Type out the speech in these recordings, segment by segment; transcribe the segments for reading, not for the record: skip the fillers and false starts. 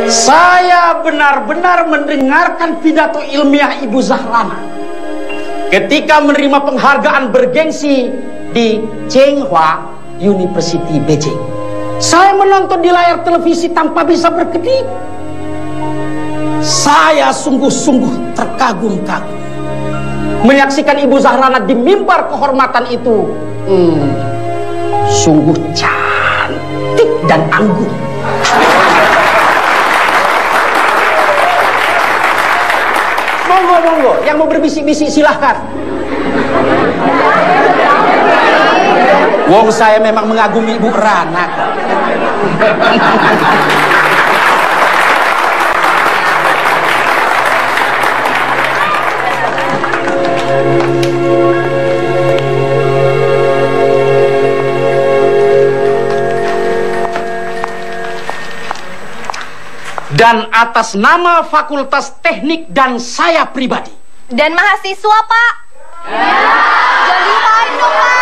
Saya benar-benar mendengarkan pidato ilmiah Ibu Zahrana ketika menerima penghargaan bergengsi di Tsinghua University Beijing. Saya menonton di layar televisi tanpa bisa berkedip. Saya sungguh-sungguh terkagum-kagum menyaksikan Ibu Zahrana di mimbar kehormatan itu. Sungguh cantik dan anggun. Monggo, yang mau berbisik-bisik silahkan. Wong saya memang mengagumi Ibu Rana. Dan atas nama Fakultas Teknik dan saya pribadi dan mahasiswa, Pak. Jangan dilupain dong, Pak.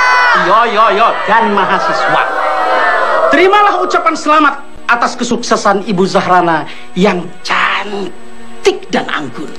Yo, dan mahasiswa, terimalah ucapan selamat atas kesuksesan Ibu Zahrana yang cantik dan anggun.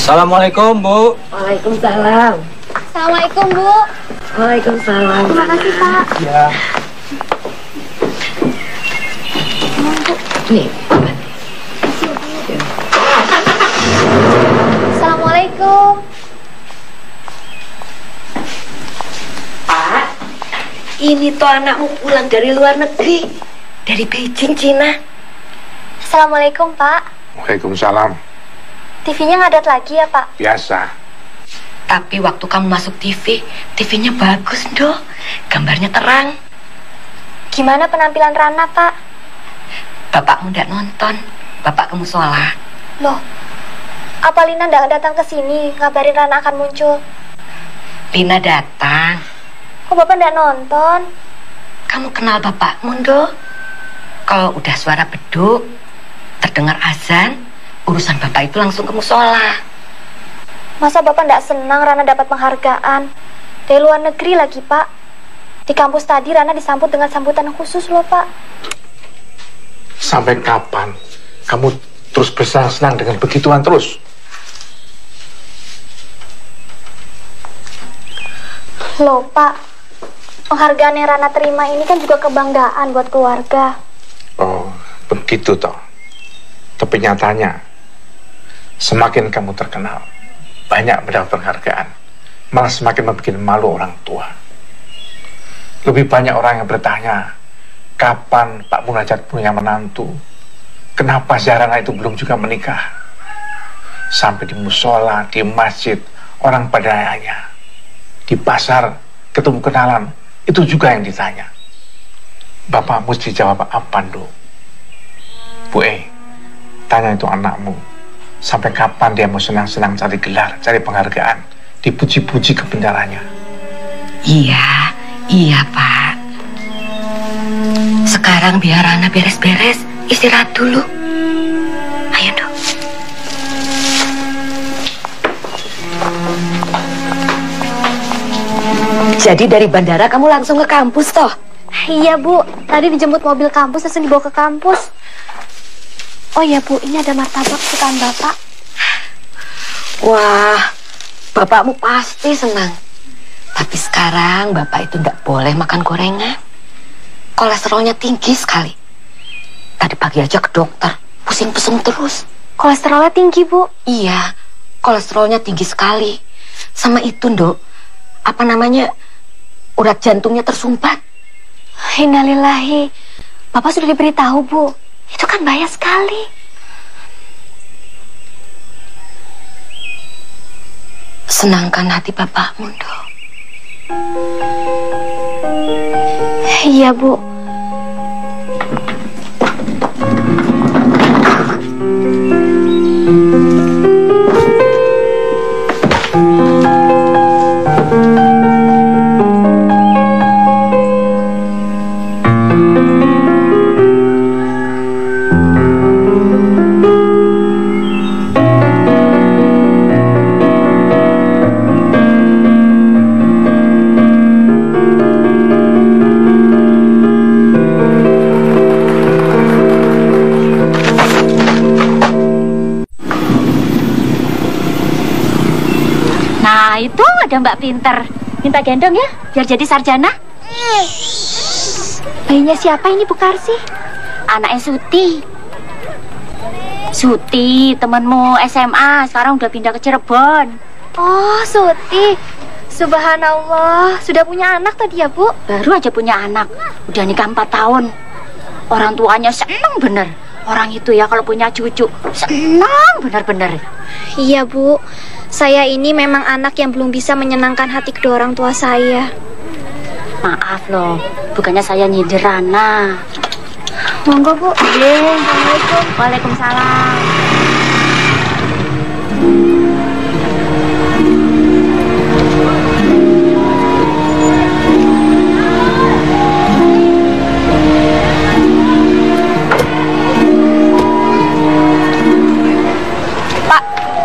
Assalamualaikum, Bu. Waalaikumsalam. Assalamualaikum, Bu. Waalaikumsalam. Terima kasih, Pak. Ya. Nih. Assalamualaikum. Pak, ini tuh anakmu pulang dari luar negeri, dari Beijing, Cina. Assalamualaikum, Pak. Waalaikumsalam. TV-nya ngadat lagi ya, Pak? Biasa. Tapi waktu kamu masuk TV, TV-nya bagus, Ndo. Gambarnya terang. Gimana penampilan Rana, Pak? Bapakmu ndak nonton. Bapak ke musola. Loh, apa Lina nggak datang ke sini ngabarin Rana akan muncul? Lina datang. Kok Bapak nggak nonton? Kamu kenal bapakmu, Ndo? Kalau udah suara beduk, terdengar azan, urusan bapak itu langsung ke musola. Masa Bapak nggak senang Rana dapat penghargaan? Dari luar negeri lagi, Pak. Di kampus tadi Rana disambut dengan sambutan khusus loh, Pak. Sampai kapan kamu terus bersenang-senang dengan begituan terus? Loh, Pak. Penghargaan yang Rana terima ini kan juga kebanggaan buat keluarga. Oh, begitu toh. Tapi nyatanya, semakin kamu terkenal, banyak mendapat penghargaan, malah semakin membuat malu orang tua. Lebih banyak orang yang bertanya, kapan Pak Munajat punya menantu? Kenapa Zahrana itu belum juga menikah? Sampai di musola, di masjid, orang pada nanya. Di pasar, ketemu kenalan, itu juga yang ditanya. Bapak mesti jawab apa, Ndo? Bu tanya itu anakmu. Sampai kapan dia mau senang-senang cari gelar, cari penghargaan, dipuji-puji kebenarannya? Iya, Pak. Sekarang biar Rana beres-beres, istirahat dulu. Ayo, Ndo. Jadi dari bandara kamu langsung ke kampus, toh? Iya, Bu. Tadi dijemput mobil kampus, langsung dibawa ke kampus. Oh iya, Bu. Ini ada martabak kesukaan Bapak. Wah, bapakmu pasti senang. Tapi sekarang bapak itu tidak boleh makan gorengan. Kolesterolnya tinggi sekali. Tadi pagi aja ke dokter, pusing-pusing terus. Kolesterolnya tinggi, Bu. Iya, kolesterolnya tinggi sekali. Sama itu, Nduk, apa namanya, urat jantungnya tersumbat. Innalillahi. Bapak sudah diberitahu, Bu. Itu kan bahaya sekali. Senangkan hati bapakmu, Nduk. Iya, Bu. Itu ada Mbak Pinter. Minta gendong ya, biar jadi sarjana. Bayinya siapa ini, Bu Karsi? Anaknya Suti. Suti, temanmu SMA, sekarang udah pindah ke Cirebon. Oh, Suti. Subhanallah, sudah punya anak tadi ya, Bu? Baru aja punya anak, udah nikah 4 tahun. Orang tuanya seneng bener. Orang itu ya kalau punya cucu, senang bener-bener. Iya, Bu. Saya ini memang anak yang belum bisa menyenangkan hati kedua orang tua saya. Maaf loh, bukannya saya nyindir Rana. Monggo, Bu. Assalamualaikum. Waalaikumsalam.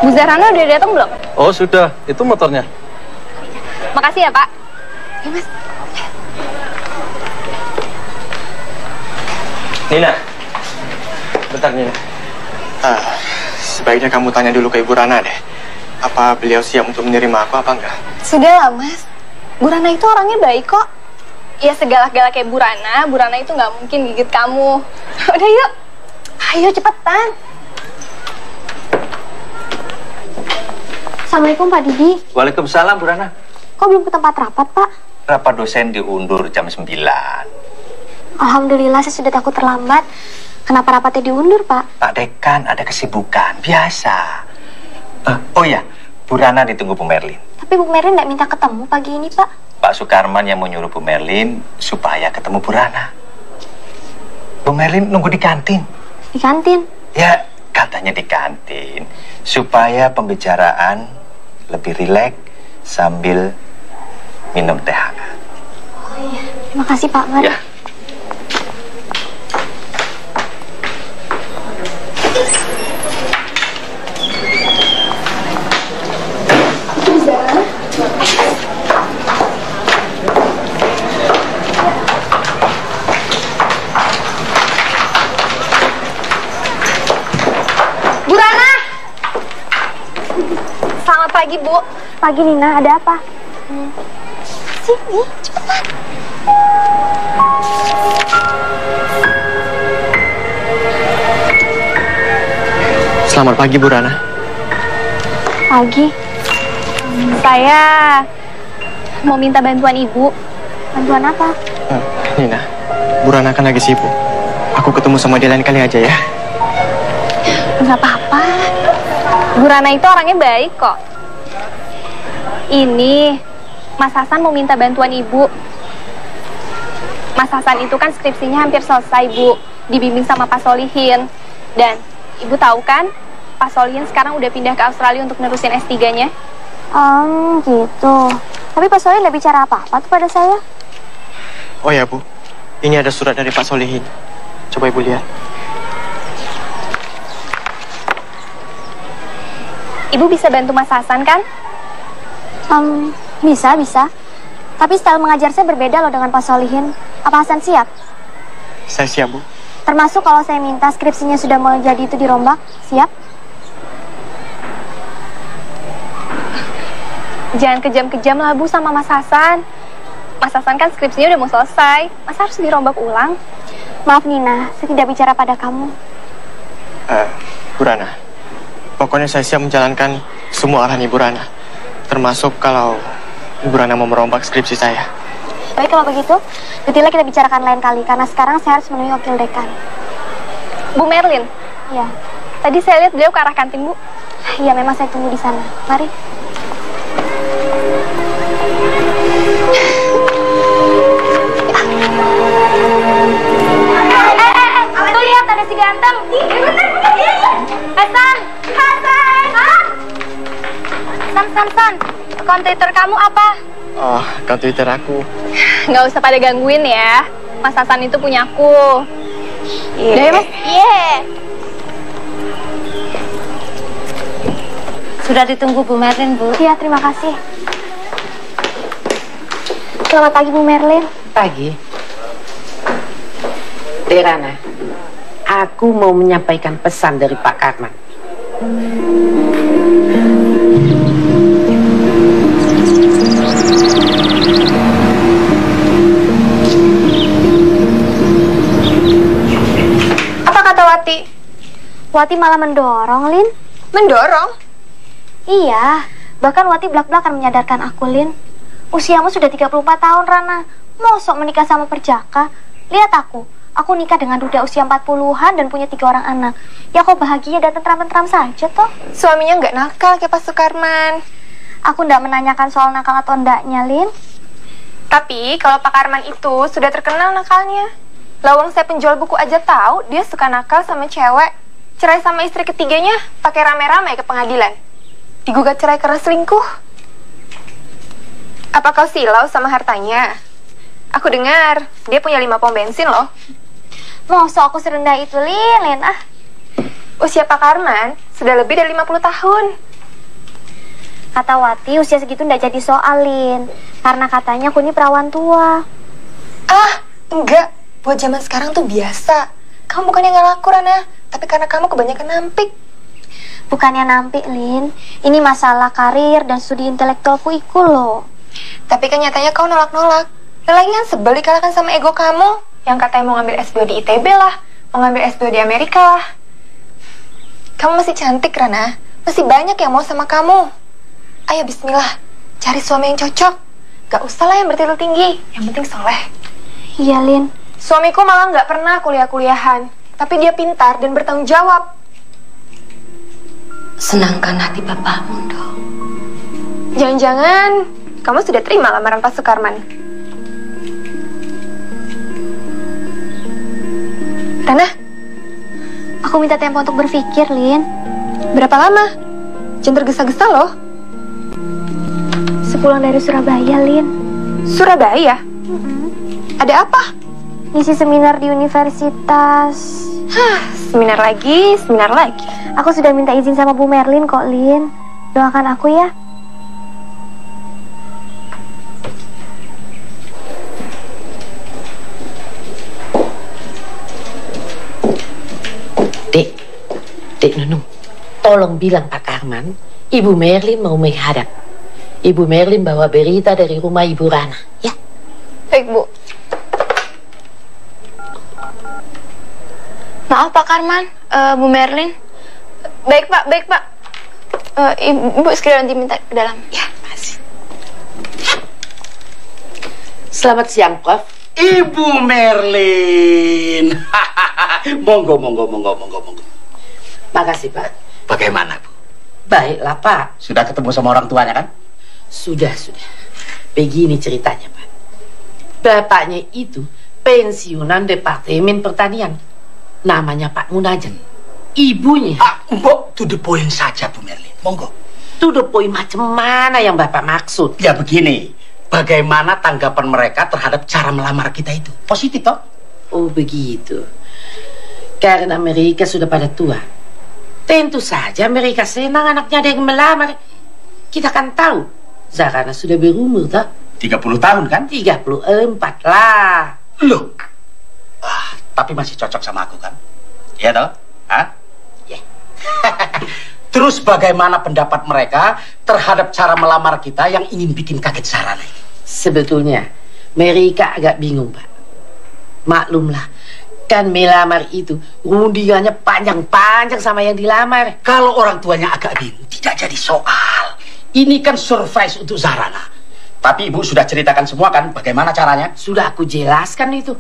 Bu Zahrana udah datang belum? Oh sudah, itu motornya. Makasih ya, Pak. Ya, Mas. Nina, bentar Nina. Sebaiknya kamu tanya dulu ke Ibu Rana deh. Apa beliau siap untuk menerima aku apa enggak? Sudahlah, Mas. Bu Rana itu orangnya baik kok. Ya segalak-galak kayak Bu Rana itu nggak mungkin gigit kamu. Udah yuk. Ayo cepetan. Assalamualaikum Pak Didi. Waalaikumsalam Bu Rana. Kok belum ke tempat rapat, Pak? Rapat dosen diundur jam 9. Alhamdulillah, saya sudah takut terlambat. Kenapa rapatnya diundur, Pak? Pak Dekan ada kesibukan, biasa. Oh ya, Bu Rana ditunggu Bu Merlin. Tapi Bu Merlin nggak minta ketemu pagi ini, Pak. Pak Sukarman yang mau nyuruh Bu Merlin supaya ketemu Bu Rana. Bu Merlin nunggu di kantin. Di kantin? Ya, katanya di kantin. Supaya pembicaraan lebih rileks sambil minum teh hangat. Oh iya, terima kasih Pak. Mari. Ya. Bu Rana! Selamat pagi, Bu. Pagi, Nina. Ada apa? Sini, cepetan. Selamat pagi, Bu Rana. Pagi. Saya mau minta bantuan Ibu. Bantuan apa? Nina, Bu Rana kan lagi sibuk. Aku ketemu sama dia lain kali aja ya. Nggak apa-apa. Bu Rana itu orangnya baik kok. Ini Mas Hasan mau minta bantuan Ibu. Mas Hasan itu kan skripsinya hampir selesai, Bu. Dibimbing sama Pak Solihin. Dan Ibu tahu kan, Pak Solihin sekarang udah pindah ke Australia untuk nerusin S3-nya. Gitu. Tapi Pak Solihin nggak bicara apa-apa tuh pada saya. Oh ya, Bu. Ini ada surat dari Pak Solihin. Coba Ibu lihat. Ibu bisa bantu Mas Hasan kan? Bisa. Tapi style mengajar saya berbeda loh dengan Pak Solihin. Apa Hasan siap? Saya siap, Bu. Termasuk kalau saya minta skripsinya sudah mau jadi itu dirombak, siap? Jangan kejam-kejam lah Bu sama Mas Hasan. Mas Hasan kan skripsinya udah mau selesai. Masa harus dirombak ulang? Maaf Nina, saya tidak bicara pada kamu. Bu Rana, pokoknya saya siap menjalankan semua arahan Ibu Rana. Termasuk kalau Ibu Rana mau merombak skripsi saya. Baik kalau begitu, detailnya kita bicarakan lain kali. Karena sekarang saya harus menemui wakil dekan. Bu Merlin? Iya. Tadi saya lihat beliau ke arah kantin, Bu. Iya, memang saya tunggu di sana. Mari. Tuh lihat, ada si ganteng. Hasan. Akun Twitter kamu apa? Oh, akun Twitter aku. Nggak usah pada gangguin ya. Mas Hasan itu punyaku. Iya. Ya, Mas? Iya. Sudah ditunggu Bu Merlin, Bu. Iya, terima kasih. Selamat pagi, Bu Merlin. Pagi. Rana, aku mau menyampaikan pesan dari Pak Karman. Apa kata Wati? Wati malah mendorong, Lin. Mendorong? Iya, bahkan Wati belak-belakan menyadarkan aku, Lin. Usiamu sudah 34 tahun, Rana. Mosok menikah sama perjaka? Lihat aku nikah dengan duda usia 40-an dan punya 3 orang anak. Ya kok bahagia dan tentram-tentram saja toh. Suaminya nggak nakal kayak Pak Sukarman. Aku nggak menanyakan soal nakal atau ndaknya, Lin. Tapi kalau Pak Karman itu sudah terkenal nakalnya. Lawang saya penjual buku aja tahu dia suka nakal sama cewek. Cerai sama istri ketiganya pakai rame-rame ke pengadilan. Digugat cerai karena selingkuh. Apa kau silau sama hartanya? Aku dengar dia punya 5 pom bensin loh. Masa aku serendah itu, Lin? Usia Pak Karman sudah lebih dari 50 tahun. Kata Wati, usia segitu nggak jadi soal, Lin. Karena katanya aku ini perawan tua. Enggak. Buat zaman sekarang tuh biasa. Kamu bukannya nggak laku, Rana. Tapi karena kamu kebanyakan nampik. Bukannya nampik, Lin. Ini masalah karir dan studi intelektualku iku loh. Tapi kan nyatanya kau nolak-nolak. Lagi kan sebel dikalahkan sama ego kamu. Yang katanya mau ngambil S2 di ITB lah. Mau ngambil S2 di Amerika lah. Kamu masih cantik, Rana. Masih banyak yang mau sama kamu. Ayo bismillah. Cari suami yang cocok. Gak usah lah yang bertitel tinggi. Yang penting soleh. Iya, Lin. Suamiku malah gak pernah kuliah-kuliahan. Tapi dia pintar dan bertanggung jawab. Senangkan hati bapakmu, dong. Jangan-jangan kamu sudah terima lamaran Pak Sukarman? Rana, aku minta tempo untuk berpikir, Lin. Berapa lama? Jangan tergesa-gesa loh. Sepulang dari Surabaya, Lin. Surabaya? Ada apa? Ngisi seminar di universitas. Seminar lagi, seminar lagi. Aku sudah minta izin sama Bu Merlin kok, Lin. Doakan aku ya. Dek Nunung, tolong bilang Pak Karman, Ibu Merlin mau menghadap. Ibu Merlin bawa berita dari rumah Ibu Rana, ya? Baik, Bu. Maaf Pak Karman, Bu Merlin. Baik Pak, baik Pak. Ibu sekalian diminta ke dalam. Ya, masih. Selamat siang, Prof. Ibu Merlin. Monggo. Makasih, Pak. Bagaimana, Bu? Baiklah, Pak. Sudah ketemu sama orang tuanya, kan? Sudah. Begini ceritanya, Pak. Bapaknya itu pensiunan Departemen Pertanian. Namanya Pak Munajen. Ibunya... Mbok, to the point saja, Bu Merlin. Monggo. To the point macam mana yang Bapak maksud? Ya begini, bagaimana tanggapan mereka terhadap cara melamar kita itu? Positif, toh? Oh, begitu. Karena mereka sudah pada tua. Tentu saja mereka senang anaknya ada yang melamar. Kita kan tahu, Zarana sudah berumur, toh? 30 tahun, kan? 34 lah. Loh, tapi masih cocok sama aku, kan? Iya, toh? Hah? Ya. Terus bagaimana pendapat mereka terhadap cara melamar kita yang ingin bikin kaget Zarana ini? Sebetulnya, mereka agak bingung, Pak. Maklumlah, kan melamar itu rundingannya panjang-panjang sama yang dilamar. Kalau orang tuanya agak bingung, tidak jadi soal. Ini kan surprise untuk Zarana. Tapi Ibu sudah ceritakan semua, kan? Bagaimana caranya? Sudah aku jelaskan itu.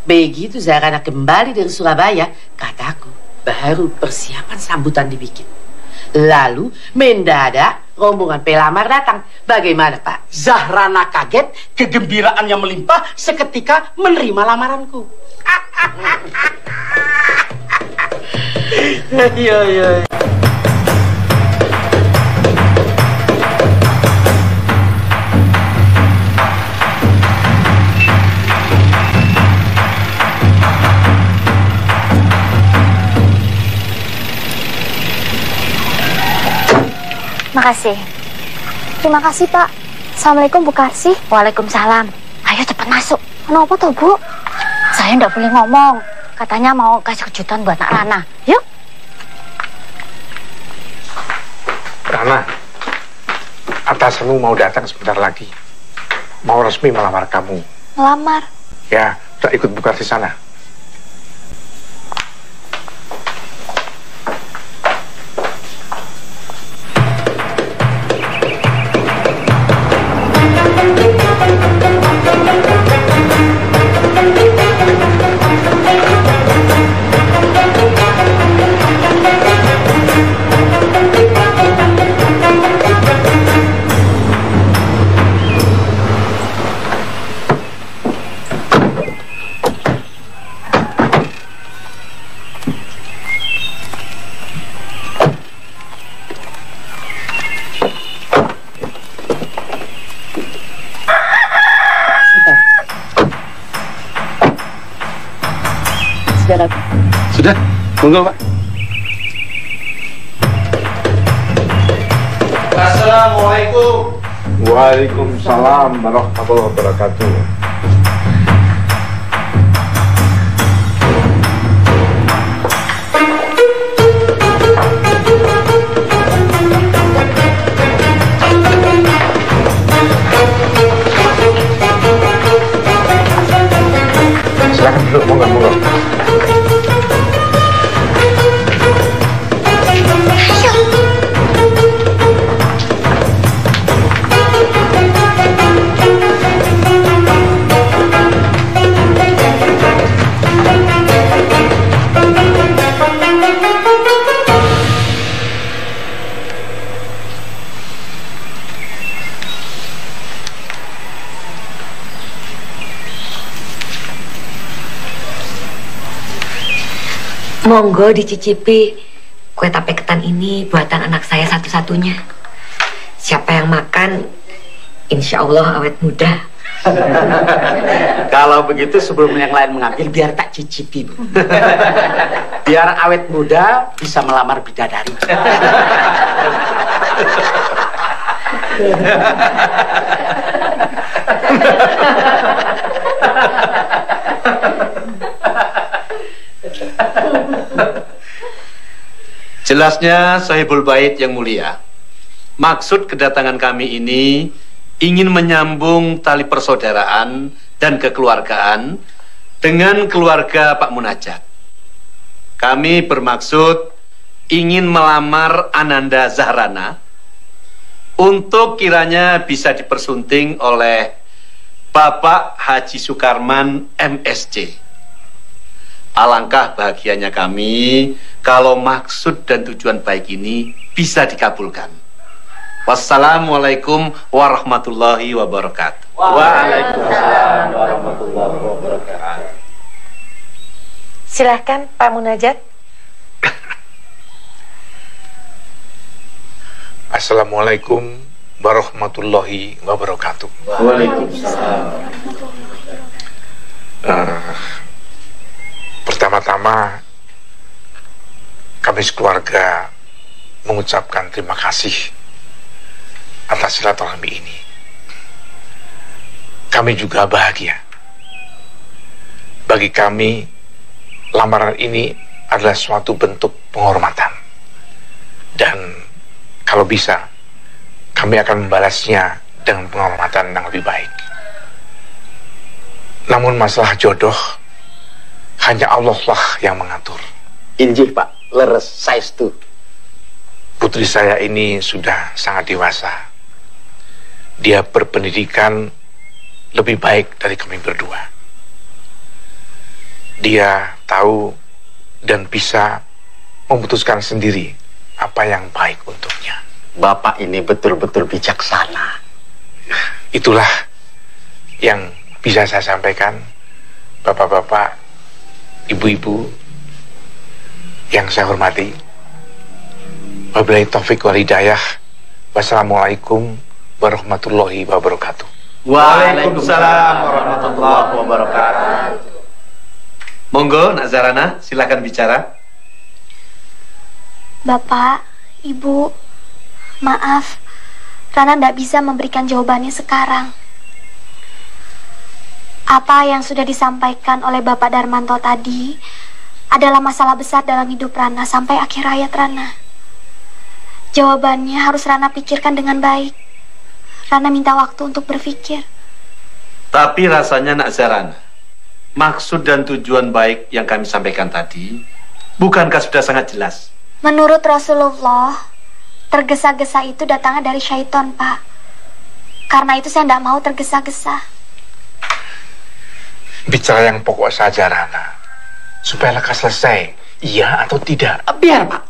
Begitu Zarana kembali dari Surabaya, kataku, baru persiapan sambutan dibikin. Lalu mendadak rombongan pelamar datang. Bagaimana, Pak? Zahrana kaget, kegembiraannya melimpah seketika menerima lamaranku. Iya. Makasih. Terima kasih, Pak. Assalamualaikum, Bu Karsi. Waalaikumsalam. Ayo cepat masuk. Kenapa toh, Bu? Saya nggak boleh ngomong. Katanya mau kasih kejutan buat Nak Rana. Yuk. Rana, atasanmu mau datang sebentar lagi. Mau resmi melamar kamu. Melamar? Ya, udah ikut Bu Karsi sana. Sudah, monggo, Pak. Assalamualaikum. Waalaikumsalam warahmatullahi wabarakatuh. Silakan duduk, monggo. Monggo dicicipi kue tape ketan ini buatan anak saya satu-satunya. Siapa yang makan, insya Allah awet muda. Kalau begitu sebelum yang lain mengambil, biar tak cicipi, Bu. Biar awet muda bisa melamar bidadari. Jelasnya Sahibul Bait yang mulia, maksud kedatangan kami ini ingin menyambung tali persaudaraan dan kekeluargaan dengan keluarga Pak Munajat. Kami bermaksud ingin melamar Ananda Zahrana untuk kiranya bisa dipersunting oleh Bapak Haji Sukarman MSc. Alangkah bahagianya kami kalau maksud dan tujuan baik ini bisa dikabulkan. Wassalamualaikum warahmatullahi wabarakatuh. Waalaikumsalam warahmatullahi wabarakatuh. Silahkan Pak Munajat. Assalamualaikum warahmatullahi wabarakatuh. Waalaikumsalam. Pertama-tama kami sekeluarga mengucapkan terima kasih atas silaturahmi ini. Kami juga bahagia. Bagi kami, lamaran ini adalah suatu bentuk penghormatan. Dan kalau bisa, kami akan membalasnya dengan penghormatan yang lebih baik. Namun masalah jodoh, hanya Allah lah yang mengatur. Injih Pak, leres, saestu. Putri saya ini sudah sangat dewasa. Dia berpendidikan lebih baik dari kami berdua. Dia tahu dan bisa memutuskan sendiri apa yang baik untuknya. Bapak ini betul-betul bijaksana. Itulah yang bisa saya sampaikan, bapak-bapak, ibu-ibu yang saya hormati. Wabillahi taufiq wal hidayah. Wassalamualaikum warahmatullahi wabarakatuh. Waalaikumsalam warahmatullahi wabarakatuh. Monggo, Nak Zahrana, silakan bicara. Bapak, Ibu, maaf, Rana tidak bisa memberikan jawabannya sekarang. Apa yang sudah disampaikan oleh Bapak Darmanto tadi adalah masalah besar dalam hidup Rana sampai akhir hayat Rana. Jawabannya harus Rana pikirkan dengan baik. Rana minta waktu untuk berpikir. Tapi rasanya Nak Zahrana, maksud dan tujuan baik yang kami sampaikan tadi, bukankah sudah sangat jelas? Menurut Rasulullah, tergesa-gesa itu datangnya dari syaitan, Pak. Karena itu saya tidak mau tergesa-gesa. Bicara yang pokok saja, Rana, supaya lekas selesai, iya atau tidak? Biar Pak,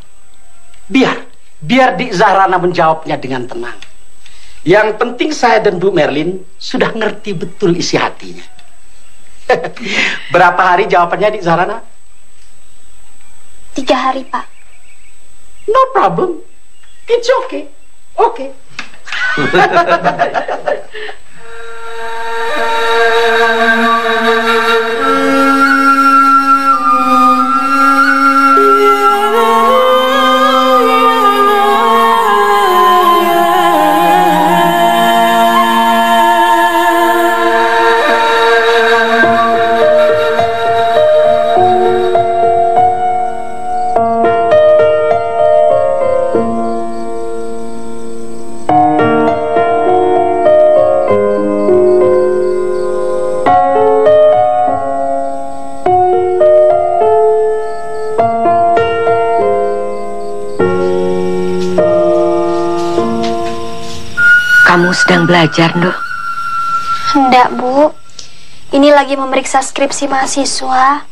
biar Dik Zahrana menjawabnya dengan tenang. Yang penting saya dan Bu Merlin sudah ngerti betul isi hatinya. Berapa hari jawabannya Dik Zahrana? 3 hari, Pak. No problem, it's okay, okay. Kamu sedang belajar, Ndoh? Hendak, Bu. Ini lagi memeriksa skripsi mahasiswa.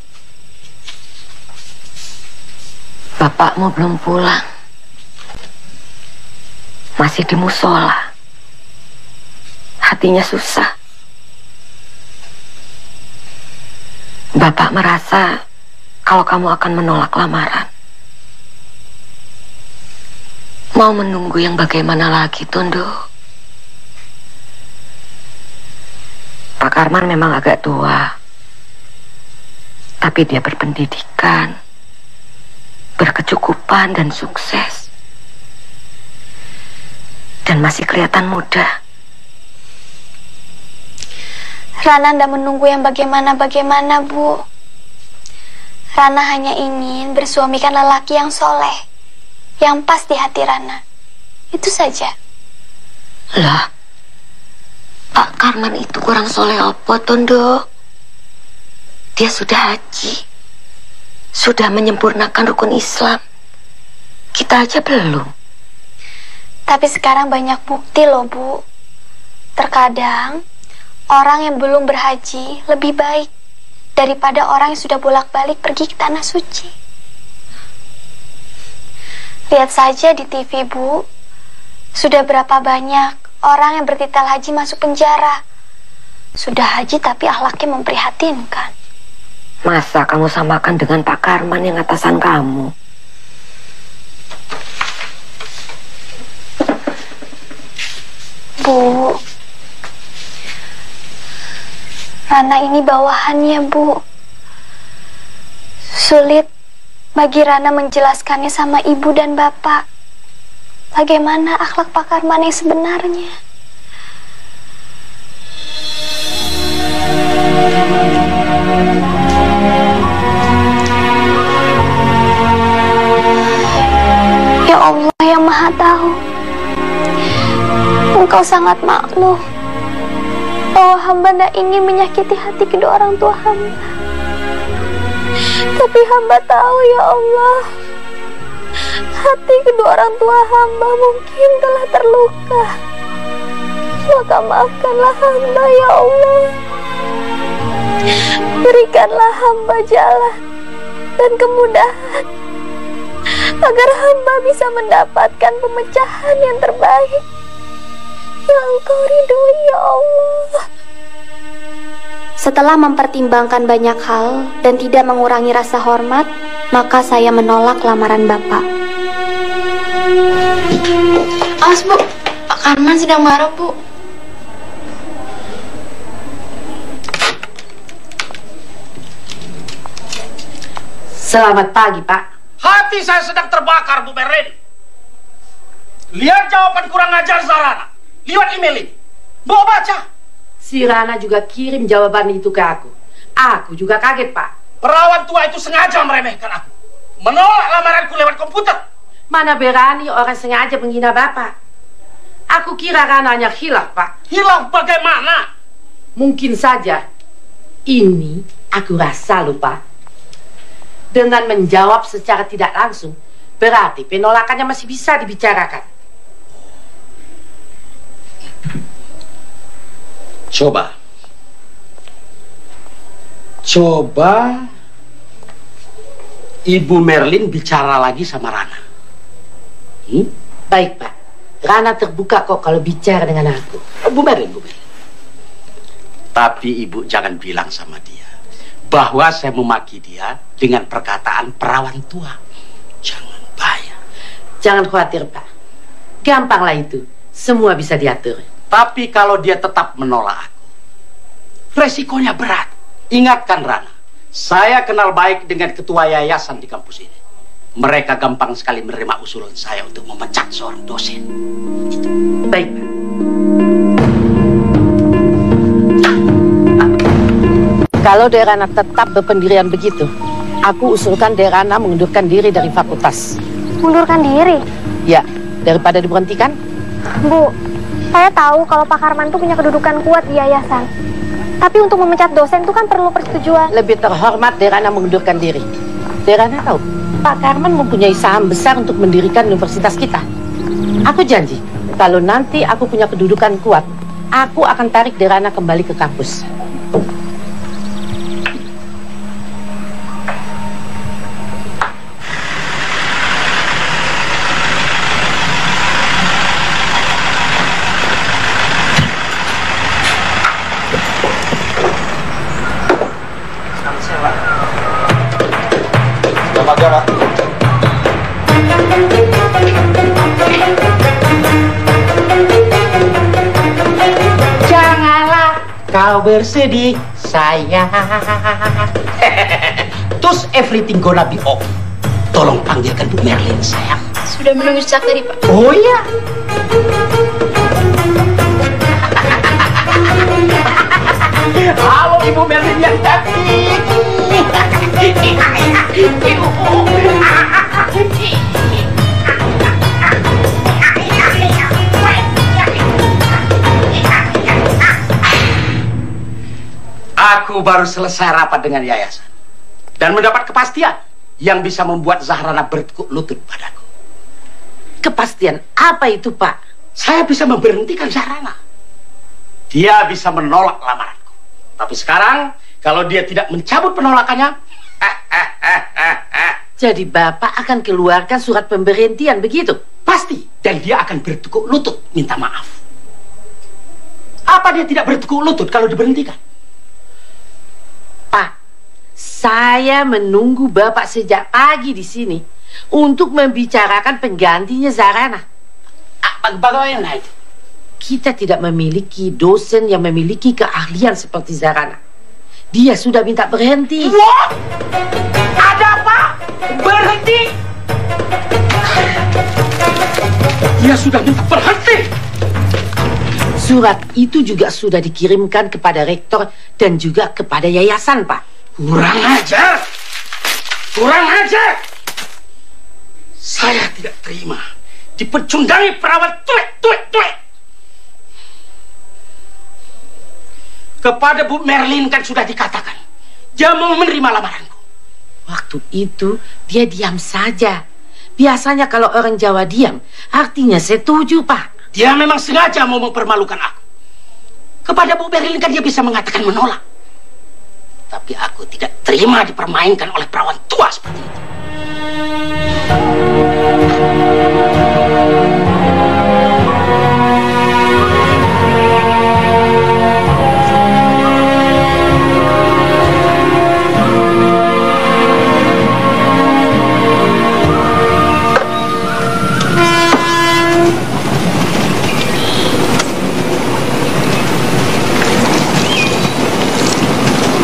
Bapakmu belum pulang. Masih di musola. Hatinya susah. Bapak merasa kalau kamu akan menolak lamaran. Mau menunggu yang bagaimana lagi, Tondo? Pak Karman memang agak tua, tapi dia berpendidikan, berkecukupan dan sukses. Dan masih kelihatan muda. Rana ndak menunggu yang bagaimana-bagaimana, Bu. Rana hanya ingin bersuamikan lelaki yang soleh, yang pas di hati Rana. Itu saja. Lah, Pak Karman itu kurang soleh apa, Tondo? Dia sudah haji, sudah menyempurnakan rukun Islam. Kita aja belum. Tapi sekarang banyak bukti loh, Bu. Terkadang orang yang belum berhaji lebih baik daripada orang yang sudah bolak-balik pergi ke tanah suci. Lihat saja di TV, Bu. Sudah berapa banyak orang yang bertitel haji masuk penjara. Sudah haji tapi akhlaknya memprihatinkan. Masa kamu samakan dengan Pak Karman yang atasan kamu? Bu, Rana ini bawahannya, Bu. Sulit bagi Rana menjelaskannya sama ibu dan bapak. Bagaimana akhlak Pak Karman yang sebenarnya. Ya Allah yang Maha Tahu, Engkau sangat maklum bahwa hamba tidak ingin menyakiti hati kedua orang tua hamba. Tapi hamba tahu, ya Allah, hati kedua orang tua hamba mungkin telah terluka. Maka maafkanlah hamba, ya Allah. Berikanlah hamba jalan dan kemudahan agar hamba bisa mendapatkan pemecahan yang terbaik yang Engkau ridhoi, ya Allah. Setelah mempertimbangkan banyak hal dan tidak mengurangi rasa hormat, maka saya menolak lamaran Bapak. Awas, Bu, Pak Karman sedang marah, Bu. Selamat pagi, Pak. Hati saya sedang terbakar, Bu Merlin. Lihat jawaban kurang ajar Zarana lewat email ini. Bawa baca. Si Rana juga kirim jawaban itu ke aku. Aku juga kaget, Pak. Perawan tua itu sengaja meremehkan aku. Menolak lamaranku lewat komputer. Mana berani orang sengaja menghina Bapak. Aku kira Rana hanya hilaf, Pak. Hilaf bagaimana? Mungkin saja. Ini aku rasa lupa. Dengan menjawab secara tidak langsung, berarti penolakannya masih bisa dibicarakan. Coba Ibu Merlin bicara lagi sama Rana. Baik, Pak. Rana terbuka kok kalau bicara dengan aku. Bu Merlin. Tapi Ibu jangan bilang sama dia bahwa saya memaki dia dengan perkataan perawan tua. Jangan, bahaya. Jangan khawatir, Pak. Gampanglah itu. Semua bisa diatur. Tapi kalau dia tetap menolak aku, resikonya berat. Ingatkan Rana, saya kenal baik dengan ketua yayasan di kampus ini. Mereka gampang sekali menerima usulan saya untuk memecat seorang dosen. Baik, Pak. Kalau Derana tetap berpendirian begitu, aku usulkan Derana mengundurkan diri dari fakultas. Mundurkan diri? Ya, daripada diberhentikan. Bu, saya tahu kalau Pak Karman itu punya kedudukan kuat di yayasan. Tapi untuk memecat dosen itu kan perlu persetujuan. Lebih terhormat Derana mengundurkan diri. Derana tahu, Pak Karman mempunyai saham besar untuk mendirikan universitas kita. Aku janji, kalau nanti aku punya kedudukan kuat, aku akan tarik Derana kembali ke kampus. bersedih, sayang. Terus everything gonna be okay. Tolong panggilkan Bu Merlin, sayang. Sudah menunggu sejak tadi, Pak. Oh iya. Halo Ibu Merlin yang cantik. Aku baru selesai rapat dengan yayasan dan mendapat kepastian yang bisa membuat Zahrana bertekuk lutut padaku. Kepastian apa itu, Pak? Saya bisa memberhentikan Zahrana. Dia bisa menolak lamaranku. Tapi sekarang, kalau dia tidak mencabut penolakannya, jadi Bapak akan keluarkan surat pemberhentian, begitu? Pasti. Dan dia akan bertekuk lutut minta maaf. Apa dia tidak bertekuk lutut kalau diberhentikan? Pak, saya menunggu Bapak sejak pagi di sini untuk membicarakan penggantinya Zahrana. Bagaimana itu? Kita tidak memiliki dosen yang memiliki keahlian seperti Zahrana. Dia sudah minta berhenti. What? Ada apa? Berhenti? Dia sudah minta berhenti. Surat itu juga sudah dikirimkan kepada rektor dan juga kepada yayasan, Pak. Kurang ajar. Kurang ajar. Saya tidak terima dipecundangi perawat tuek. Kepada Bu Merlin kan sudah dikatakan dia mau menerima lamaranku. Waktu itu dia diam saja. Biasanya kalau orang Jawa diam, artinya setuju, Pak. Dia memang sengaja mau mempermalukan aku. Kepada Bu Merlin kan dia bisa mengatakan menolak. Tapi aku tidak terima dipermainkan oleh perawan tua seperti itu.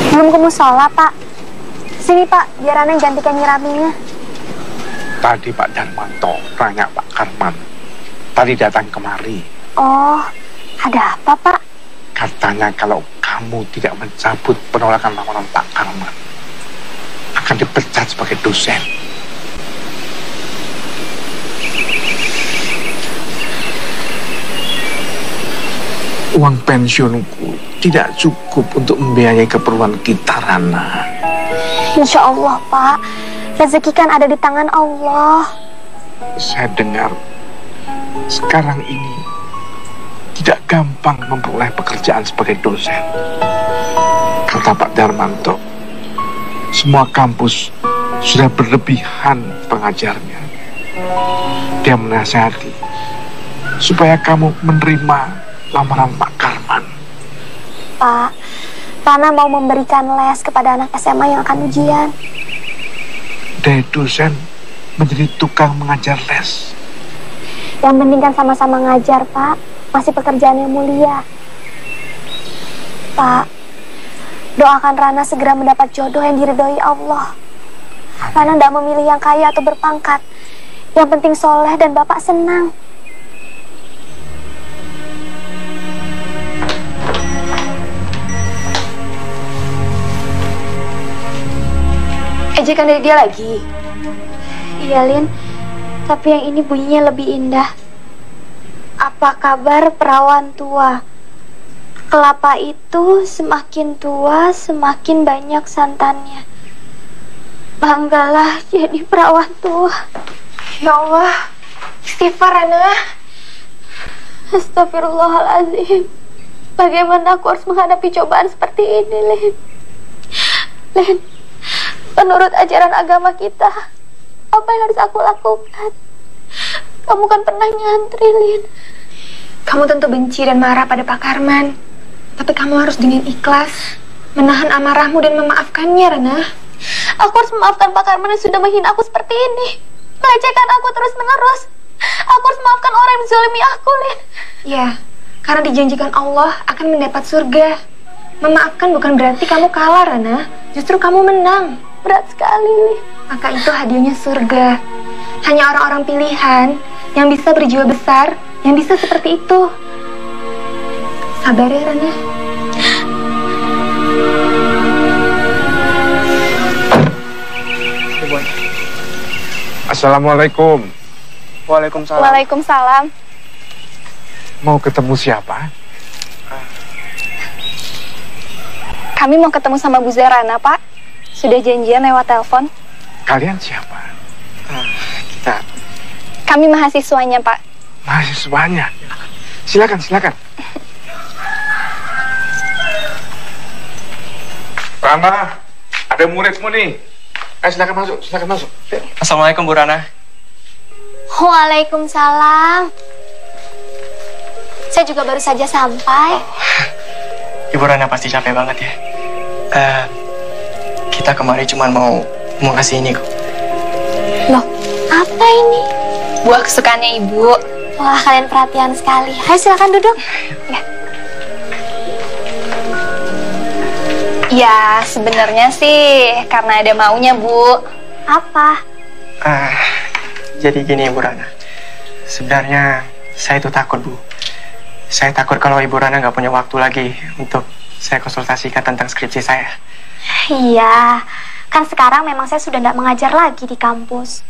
Belum ke musola, Pak. Sini, Pak, biar Ana yang gantikan nyirabinya. Tadi Pak Darmanto tanya Pak Karman. Tadi datang kemari. Oh, ada apa, Pak? Katanya kalau kamu tidak mencabut penolakan lamaran Pak Karman, akan dipecat sebagai dosen. Uang pensiunku tidak cukup untuk membiayai keperluan kita, Rana. Insya Allah, Pak. Rezeki kan ada di tangan Allah. Saya dengar sekarang ini tidak gampang memperoleh pekerjaan sebagai dosen. Kata Pak Darmanto, semua kampus sudah berlebihan pengajarnya. Dia menasihati supaya kamu menerima lamaran Pak Karman. Pak, Rana mau memberikan les kepada anak SMA yang akan ujian. Dari dosen menjadi tukang mengajar les. Yang penting kan sama-sama ngajar, Pak. Masih pekerjaan yang mulia. Pak, doakan Rana segera mendapat jodoh yang diridhoi Allah. Rana tidak memilih yang kaya atau berpangkat. Yang penting soleh dan Bapak senang. Ejekan dari dia lagi. Iya, Lin. Tapi yang ini bunyinya lebih indah. Apa kabar perawan tua? Kelapa itu semakin tua, semakin banyak santannya. Banggalah jadi perawan tua. Ya Allah, istighfar, Rana. Astagfirullahaladzim. Bagaimana aku harus menghadapi cobaan seperti ini, Lin? Lin, menurut ajaran agama kita, apa yang harus aku lakukan? Kamu kan pernah nyantri, Lin. Kamu tentu benci dan marah pada Pak Karman. Tapi kamu harus dengan ikhlas menahan amarahmu dan memaafkannya, Rana. Aku harus memaafkan Pak Karman yang sudah menghina aku seperti ini, melecehkan aku terus-menerus. Aku harus memaafkan orang yang menzalimi aku, Lin. Ya, karena dijanjikan Allah akan mendapat surga. Memaafkan bukan berarti kamu kalah, Rana. Justru kamu menang. Berat sekali. Maka itu hadiahnya surga. Hanya orang-orang pilihan yang bisa berjiwa besar, yang bisa seperti itu. Sabar ya, Rana. Assalamualaikum. Waalaikumsalam. Waalaikumsalam. Mau ketemu siapa? Kami mau ketemu sama Bu Zarana, Pak. Sudah janjian lewat telepon. Kalian siapa? Kami mahasiswanya, Pak. Mahasiswanya. Silakan. Rana, ada muridmu nih. Silakan masuk. Assalamualaikum Bu Rana. Waalaikumsalam. Saya juga baru saja sampai. Ibu Rana pasti capek banget ya. Kita kemari cuma mau kasih ini kok. Loh, apa ini? Buah kesukaannya Ibu. Wah, kalian perhatian sekali. Ayo silakan duduk. Ya, sebenarnya sih karena ada maunya, Bu. Apa? Jadi gini Ibu Rana. Sebenarnya saya itu takut, Bu. Saya takut kalau Ibu Rana nggak punya waktu lagi untuk saya konsultasikan tentang skripsi saya. Iya, kan sekarang memang saya sudah tidak mengajar lagi di kampus.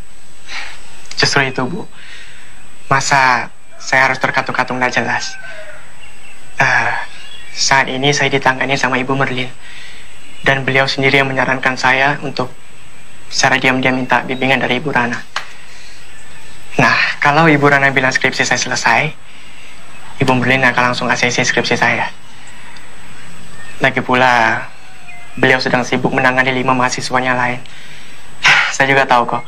Justru itu, Bu. Masa saya harus terkatung-katung nggak jelas? Saat ini saya ditangani sama Ibu Merlin. Dan beliau sendiri yang menyarankan saya untuk secara diam-diam minta bimbingan dari Ibu Rana. Nah, kalau Ibu Rana bilang skripsi saya selesai, Ibu Merlin akan langsung ACC skripsi saya. Lagi pula, beliau sedang sibuk menangani 5 mahasiswanya lain. Saya juga tahu kok,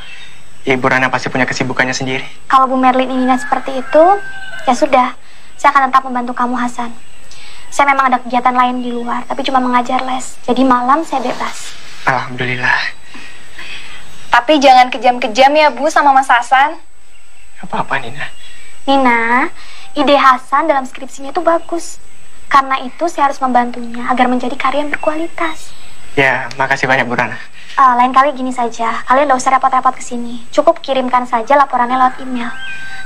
Ibu Rana pasti punya kesibukannya sendiri. Kalau Bu Merlin inginnya seperti itu, ya sudah, saya akan tetap membantu kamu, Hasan. Saya memang ada kegiatan lain di luar, tapi cuma mengajar les. Jadi malam saya bebas. Alhamdulillah. Tapi jangan kejam-kejam ya, Bu, sama Mas Hasan. Apa-apa, Nina? Nina, ide Hasan dalam skripsinya itu bagus. Karena itu saya harus membantunya agar menjadi karya yang berkualitas. Ya, makasih banyak Bu Rana. Lain kali gini saja, kalian gak usah repot-repot kesini. Cukup kirimkan saja laporannya lewat email.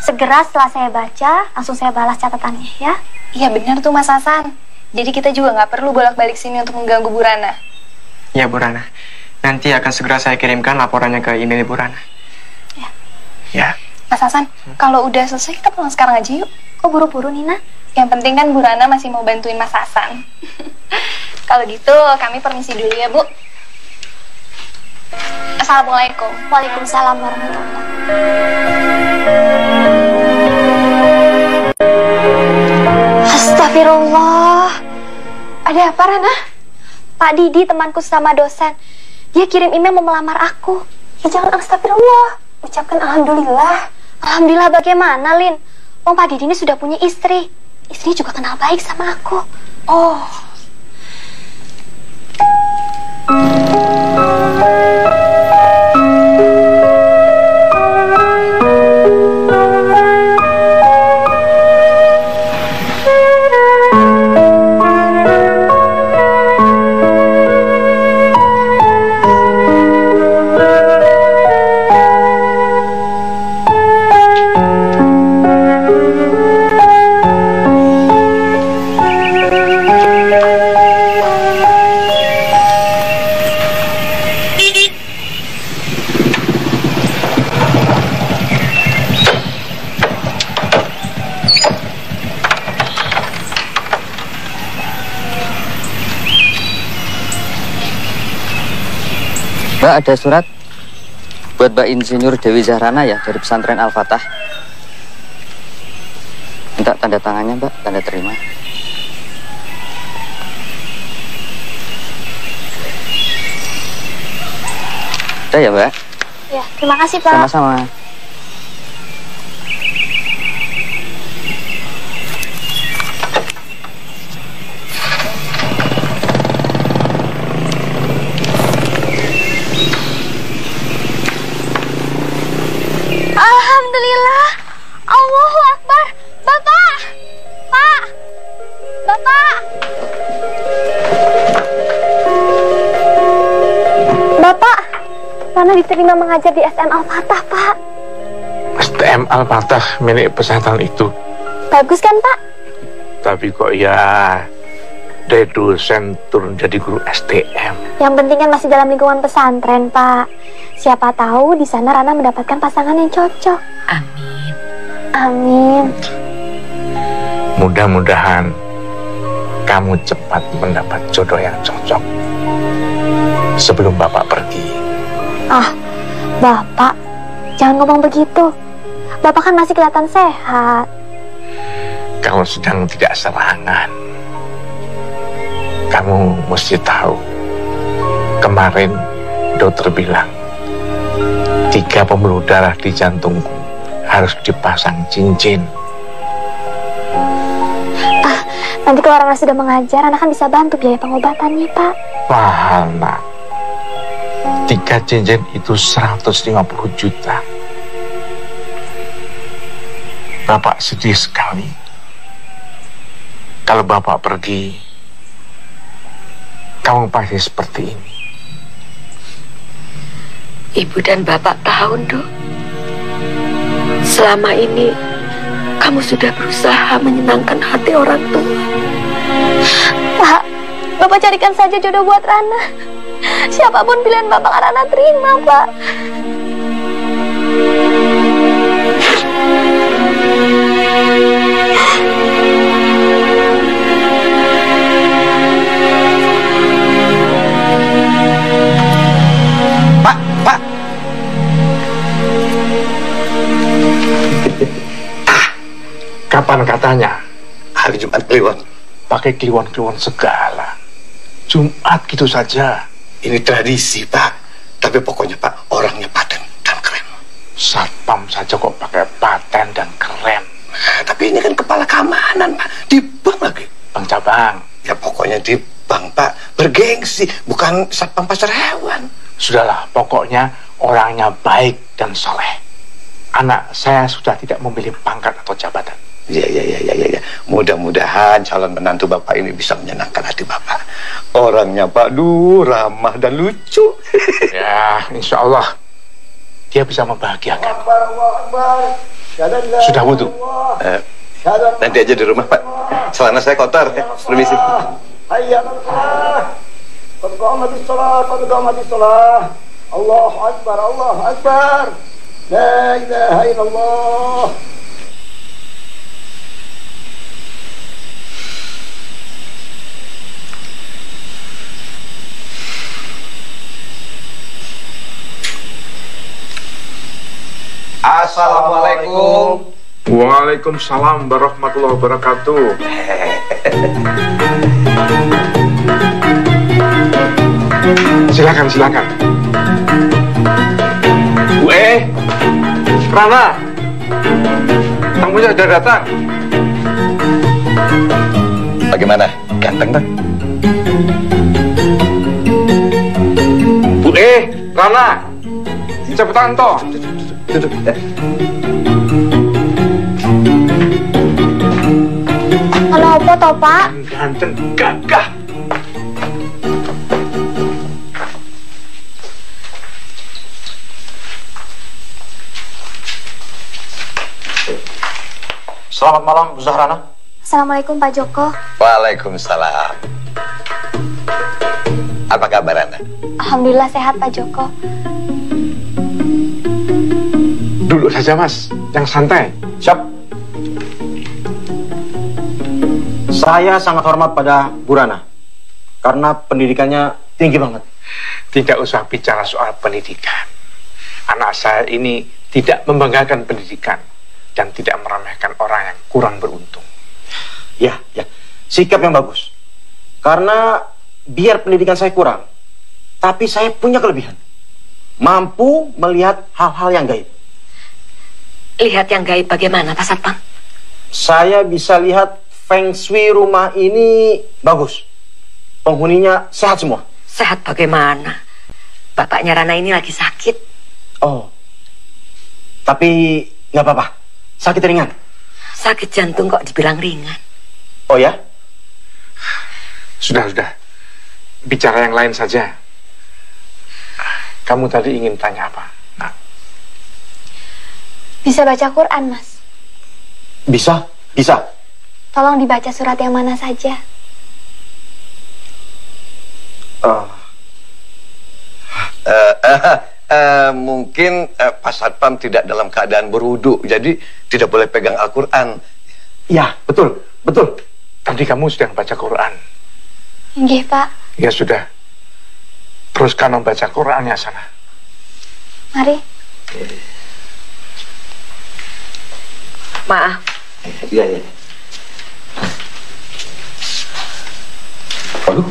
Segera setelah saya baca, langsung saya balas catatannya, ya. Iya benar tuh Mas Hasan. Jadi kita juga nggak perlu bolak-balik sini untuk mengganggu Bu Rana. Ya Bu Rana, nanti akan segera saya kirimkan laporannya ke email Bu Rana. Ya. Mas Hasan, kalau udah selesai kita pulang sekarang aja yuk. Kok buru-buru, Nina? Yang penting kan Bu Rana masih mau bantuin Mas Hasan. Kalau gitu kami permisi dulu ya Bu. Assalamualaikum. Waalaikumsalam warahmatullahi. Astagfirullah. Ada apa, Rana? Pak Didi, temanku sama dosen. Dia kirim email mau melamar aku. Ya jangan astagfirullah. Ucapkan alhamdulillah. Alhamdulillah bagaimana, Lin? Pak Didi ini sudah punya istri. Istrinya juga kenal baik sama aku. Oh. Mbak, ada surat buat Mbak Insinyur Dewi Zahrana ya dari pesantren Al-Fatah. Minta tanda tangannya, Mbak, tanda terima. Udah ya, Mbak? Ya, terima kasih, Pak. Sama-sama. Alhamdulillah. Allahu Akbar. Bapak. Pak. Bapak. Rana diterima mengajar di STM Al-Fatah, Pak. STM Al-Fatah milik pesantren itu. Bagus kan, Pak? Tapi kok ya dari dosen turun jadi guru STM. Yang penting kan masih dalam lingkungan pesantren, Pak. Siapa tahu di sana Rana mendapatkan pasangan yang cocok. Amin. Amin. Mudah-mudahan kamu cepat mendapat jodoh yang cocok sebelum Bapak pergi. Ah, Bapak, jangan ngomong begitu. Bapak kan masih kelihatan sehat. Kamu sedang tidak serangan. Kamu mesti tahu, kemarin dokter bilang 3 pembuluh darah di jantungku harus dipasang cincin. Nanti kalau Rana sudah mengajar, Rana kan bisa bantu biaya pengobatannya, Pak. Mahal, nak. 3 cincin itu 150 juta. Bapak sedih sekali. Kalau Bapak pergi, kamu pasti seperti ini. Ibu dan Bapak tahu, Dok. Selama ini kamu sudah berusaha menyenangkan hati orang tua. Pak, Bapak carikan saja jodoh buat Rana. Siapapun pilihan Bapak, Rana terima, Pak. Pak. Kapan katanya? Hari Jumat Kliwon. Pakai kliwon-kliwon segala. Jumat gitu saja. Ini tradisi, Pak. Tapi pokoknya, Pak, orangnya paten dan keren. Satpam saja kok pakai paten dan keren. Nah, tapi ini kan kepala keamanan, Pak. Di bank lagi. Bang Cabang. Ya pokoknya di bank, Pak. Bergengsi, bukan satpam pasar hewan. Sudahlah, pokoknya orangnya baik dan soleh. Anak saya sudah tidak memilih pangkat atau jabatan. Ya. Mudah-mudahan calon menantu Bapak ini bisa menyenangkan hati Bapak. Orangnya, Pak, ramah dan lucu. Ya, insya Allah dia bisa membahagiakan. Sudah wudhu? Nanti aja di rumah, Pak. Celana saya kotor. Permisi. Allahu Akbar, Allahu Akbar. La ilaha illallah. Assalamualaikum. Waalaikumsalam warahmatullahi wabarakatuh. Silakan. Bu Rana, tamunya sudah datang. Bagaimana? Ganteng, Bang? Bu Rana, cepetan toh. Duduk. Kenapa toh, Pak? Ganteng, gagah. Selamat malam, Bu Zahrana. Assalamualaikum, Pak Joko. Waalaikumsalam. Apa kabar Anda? Alhamdulillah sehat, Pak Joko. Duduk saja, Mas. Yang santai. Siap. Saya sangat hormat pada Bu Rana karena pendidikannya tinggi banget. Tidak usah bicara soal pendidikan. Anak saya ini tidak membanggakan pendidikan dan tidak meremehkan orang yang kurang beruntung. Ya. Sikap yang bagus. Karena biar pendidikan saya kurang, tapi saya punya kelebihan. Mampu melihat hal-hal yang gaib. Lihat yang gaib bagaimana, Pak Satpam? Saya bisa lihat feng shui rumah ini bagus. Penghuninya sehat semua. Sehat bagaimana? Bapaknya Rana ini lagi sakit. Oh, tapi nggak apa-apa. Sakit ringan. Sakit jantung kok dibilang ringan. Oh ya? Sudah. Bicara yang lain saja. Kamu tadi ingin tanya apa? Nah. Bisa baca Quran, Mas? Bisa, bisa. Tolong dibaca surat yang mana saja. Mungkin Pak Satpam tidak dalam keadaan berwudu, jadi tidak boleh pegang Al-Quran. Ya, betul, betul. Tadi kamu sedang baca Quran. Nggih, Pak. Ya sudah. Teruskan membaca Qurannya sana. Mari. Maaf. Iya, iya. Aduh.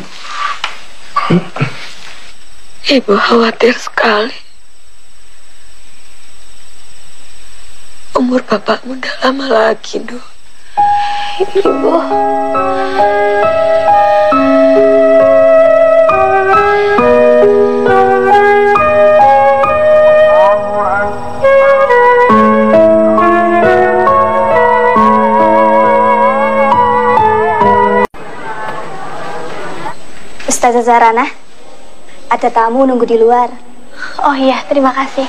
Ibu khawatir sekali. Umur bapakmu udah lama lagi, Dok. Ibu. Ustazah Zahrana, ada tamu nunggu di luar. Oh iya, terima kasih.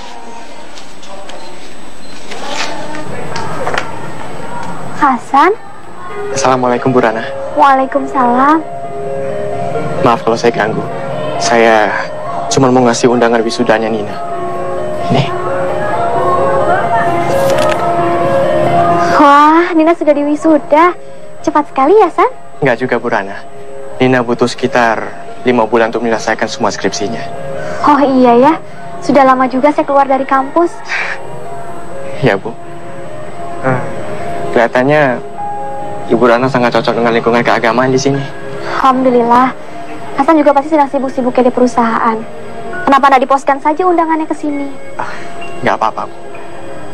Hasan? Assalamualaikum Bu Rana. Waalaikumsalam. Maaf kalau saya ganggu. Saya cuma mau ngasih undangan wisudanya Nina. Nih. Wah, Nina sudah diwisuda. Cepat sekali ya, San? Enggak juga Bu Rana. Nina butuh sekitar 5 bulan untuk menyelesaikan semua skripsinya. Oh iya ya, sudah lama juga saya keluar dari kampus. Ya Bu. Kelihatannya Ibu Rana sangat cocok dengan lingkungan keagamaan di sini. Alhamdulillah. Hasan juga pasti sedang sibuk-sibuknya di perusahaan. Kenapa tidak diposkan saja undangannya ke sini? Nggak apa-apa, Bu.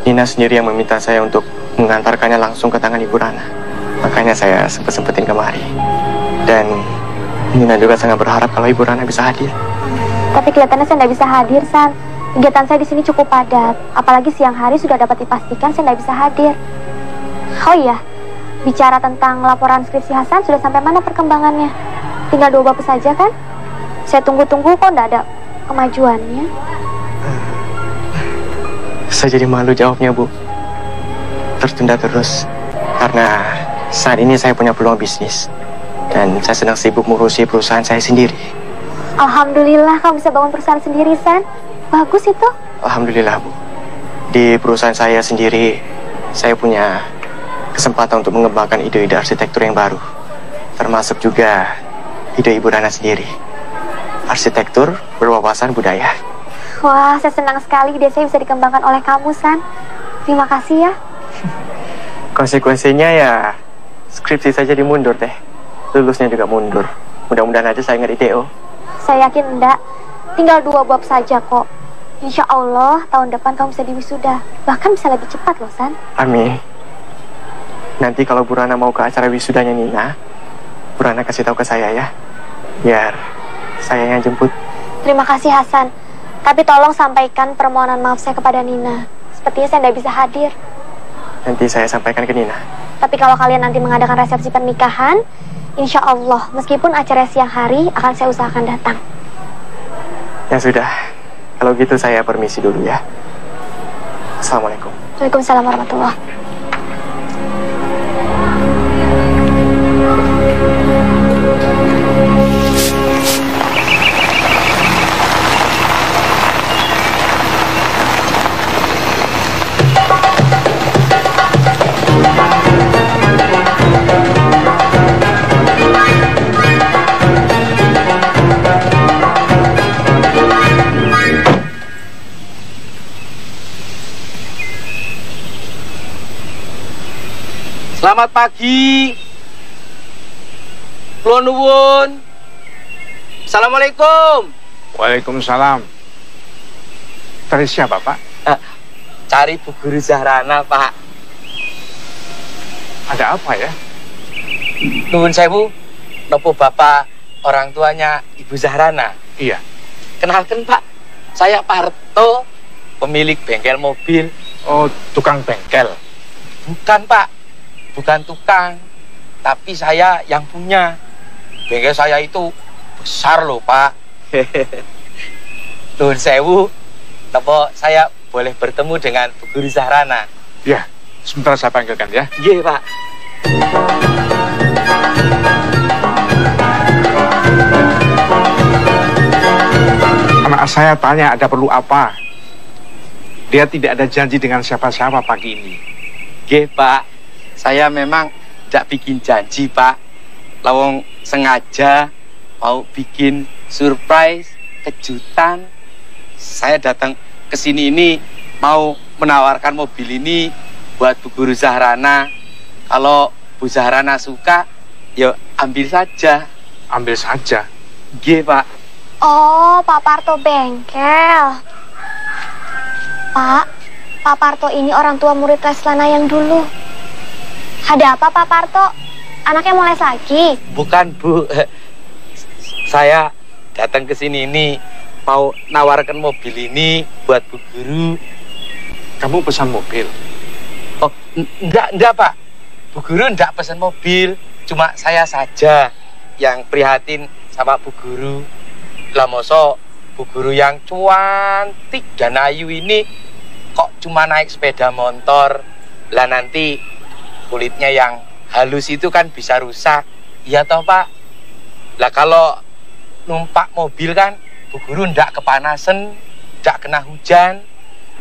Nina sendiri yang meminta saya untuk mengantarkannya langsung ke tangan Ibu Rana. Makanya saya sempet-sempetin kemari. Dan Nina juga sangat berharap kalau Ibu Rana bisa hadir. Tapi kelihatannya saya tidak bisa hadir, San. Kegiatan saya di sini cukup padat. Apalagi siang hari sudah dapat dipastikan saya tidak bisa hadir. Oh iya, bicara tentang laporan skripsi Hasan, sudah sampai mana perkembangannya? Tinggal 2 bab saja kan? Saya tunggu-tunggu kok tidak ada kemajuannya. Saya jadi malu jawabnya, Bu. Tertunda terus. Karena saat ini saya punya peluang bisnis. Dan saya sedang sibuk mengurusi perusahaan saya sendiri. Alhamdulillah kamu bisa bangun perusahaan sendiri, San. Bagus itu. Alhamdulillah, Bu. Di perusahaan saya sendiri, saya punya kesempatan untuk mengembangkan ide-ide arsitektur yang baru. Termasuk juga ide Ibu Rana sendiri. Arsitektur berwawasan budaya. Wah, saya senang sekali ide saya bisa dikembangkan oleh kamu, San. Terima kasih ya. Konsekuensinya ya skripsi saja dimundur deh. Lulusnya juga mundur. Mudah-mudahan aja saya nggak di-DO. Saya yakin enggak. Tinggal 2 bab saja kok. Insya Allah tahun depan kamu bisa diwisuda. Bahkan bisa lebih cepat loh, San. Amin. Nanti kalau Bu Rana mau ke acara wisudanya Nina, Bu Rana kasih tahu ke saya ya. Biar saya yang jemput. Terima kasih, Hasan. Tapi tolong sampaikan permohonan maaf saya kepada Nina. Sepertinya saya tidak bisa hadir. Nanti saya sampaikan ke Nina. Tapi kalau kalian nanti mengadakan resepsi pernikahan, insya Allah, meskipun acara siang hari, akan saya usahakan datang. Ya sudah, kalau gitu saya permisi dulu ya. Assalamualaikum. Waalaikumsalam warahmatullahi wabarakatuh. Selamat pagi. Kula nuwun. Assalamualaikum. Waalaikumsalam. Cari siapa, Pak? Cari Bu Guru Zahrana, Pak. Ada apa ya? Nuwun sewu, nopo Bapak orang tuanya Ibu Zahrana? Iya. Kenalkan, Pak. Saya Pak Harto, pemilik bengkel mobil. Oh, tukang bengkel. Bukan, Pak. Bukan tukang, tapi saya yang punya. Bengkel saya itu besar loh, Pak. Nuhun sewu, napa saya boleh bertemu dengan Bu Guru Zahrana? Ya, sebentar saya panggilkan ya. Iya, Pak. Anak saya tanya ada perlu apa. Dia tidak ada janji dengan siapa-siapa pagi ini. Nggih, Pak. Saya memang tidak bikin janji, Pak. Lawang sengaja mau bikin surprise, kejutan. Saya datang ke sini ini mau menawarkan mobil ini buat Bu Guru Zahrana. Kalau Bu Zahrana suka, ya ambil saja. Ambil saja? Nggih, Pak. Oh, Pak Parto bengkel. Pak Parto ini orang tua murid Leslana yang dulu. Ada apa, Pak Parto? Anaknya mau les lagi? Bukan, Bu. Saya datang ke sini ini mau nawarkan mobil ini buat Bu Guru. Kamu pesan mobil? Oh, enggak, Pak. Bu Guru enggak pesan mobil. Cuma saya saja yang prihatin sama Bu Guru. Lah masa Bu Guru yang cantik dan ayu ini kok cuma naik sepeda motor. Lah nanti kulitnya yang halus itu kan bisa rusak. Iya toh, Pak? Lah kalau numpak mobil kan Bu Guru ndak kepanasan, ndak kena hujan,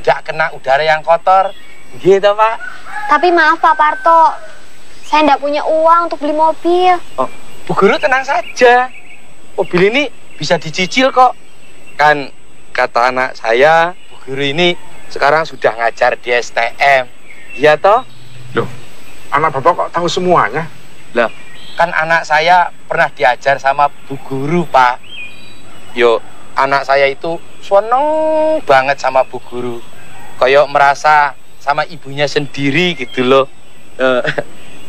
ndak kena udara yang kotor. Gitu, Pak. Tapi maaf, Pak Parto, saya ndak punya uang untuk beli mobil. Oh, Bu Guru tenang saja. Mobil ini bisa dicicil kok. Kan kata anak saya, Bu Guru ini sekarang sudah ngajar di STM. Iya toh? Loh, anak Bapak kok tahu semuanya? Loh, kan anak saya pernah diajar sama Bu Guru, Pak. Yo, anak saya itu seneng banget sama Bu Guru. Kayak merasa sama ibunya sendiri gitu loh.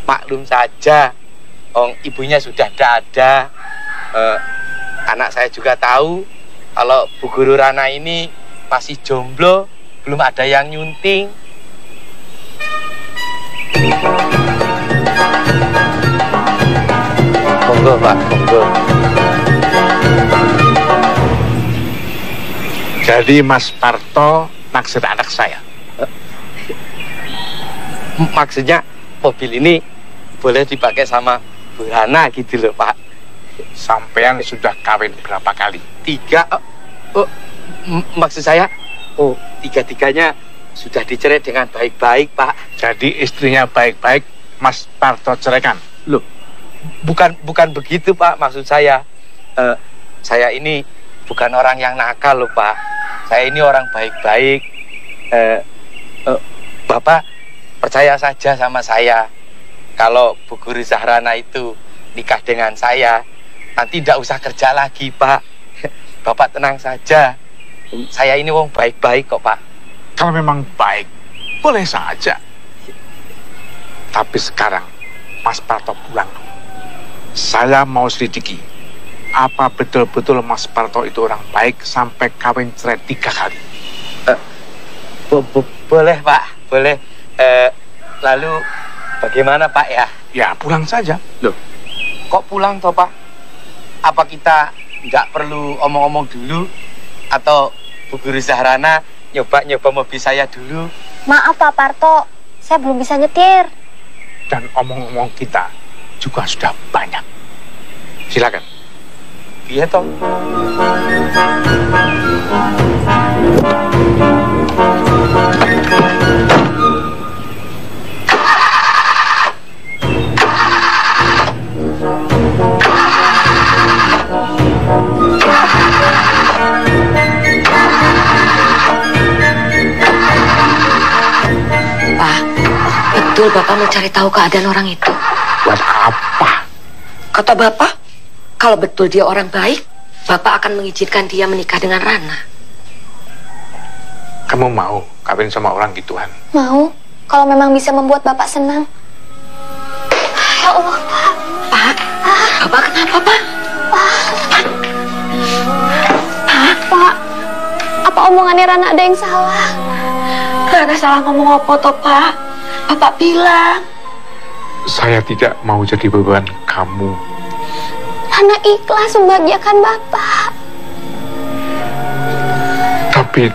Maklum saja, ibunya sudah tidak ada. Anak saya juga tahu kalau Bu Guru Rana ini masih jomblo, belum ada yang nyunting. Monggo, Pak, monggo. Jadi Mas Parto naksir anak saya? Maksudnya mobil ini boleh dipakai sama Bu Rana gitu loh, Pak. Sampean sudah kawin berapa kali? 3. Maksud saya, tiga-tiganya sudah dicerai dengan baik-baik, Pak. Jadi istrinya baik-baik, Mas Parto ceraikan? Loh, bukan begitu, Pak. Maksud saya, saya ini bukan orang yang nakal loh, Pak. Saya ini orang baik-baik. Bapak percaya saja sama saya. Kalau Bu Guru Zahrana itu nikah dengan saya, nanti tidak usah kerja lagi, Pak. Bapak tenang saja. Saya ini wong baik-baik kok, Pak. Kalau memang baik, boleh saja. Tapi sekarang Mas Parto pulang. Saya mau selidiki, apa betul-betul Mas Parto itu orang baik sampai kawin cerai 3 kali? Boleh, Pak, boleh. Lalu bagaimana, Pak, ya? Ya, pulang saja. Loh, kok pulang toh, Pak? Apa kita nggak perlu omong-omong dulu? Atau Bu Guru Zahrana nyoba mobil saya dulu? Maaf, Pak Parto, saya belum bisa nyetir. Dan omong-omong kita juga sudah banyak. Silakan. Iya toh. Betul Bapak mau cari tahu keadaan orang itu? Buat apa? Kata Bapak, kalau betul dia orang baik, Bapak akan mengizinkan dia menikah dengan Rana. Kamu mau kawin sama orang gituan? Mau, kalau memang bisa membuat Bapak senang. Ya Allah, Pak. Pak, Bapak kenapa, Pak? Pak, apa omongannya Rana ada yang salah? Gak ada salah ngomong apa toh, Pak. Bapak bilang. Saya tidak mau jadi beban kamu. Rana ikhlas membahagiakan Bapak. tapi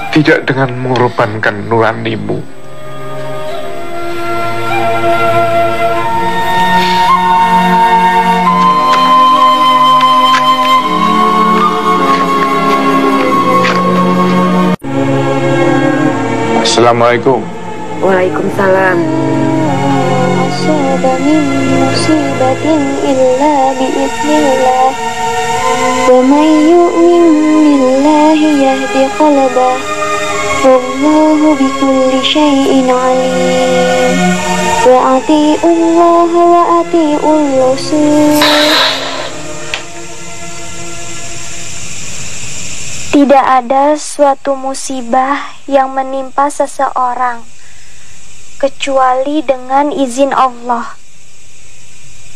tidak dengan mengorbankan nuranimu. Assalamualaikum. Waalaikumsalam. Asaba min musibatin illa biiznillah. Wa may yu'min billahi yahdi qalbah. Wallahu bikulli syai'in alim. Wa ati'ullaha wa ati'ur rasul. Tidak ada suatu musibah yang menimpa seseorang kecuali dengan izin Allah.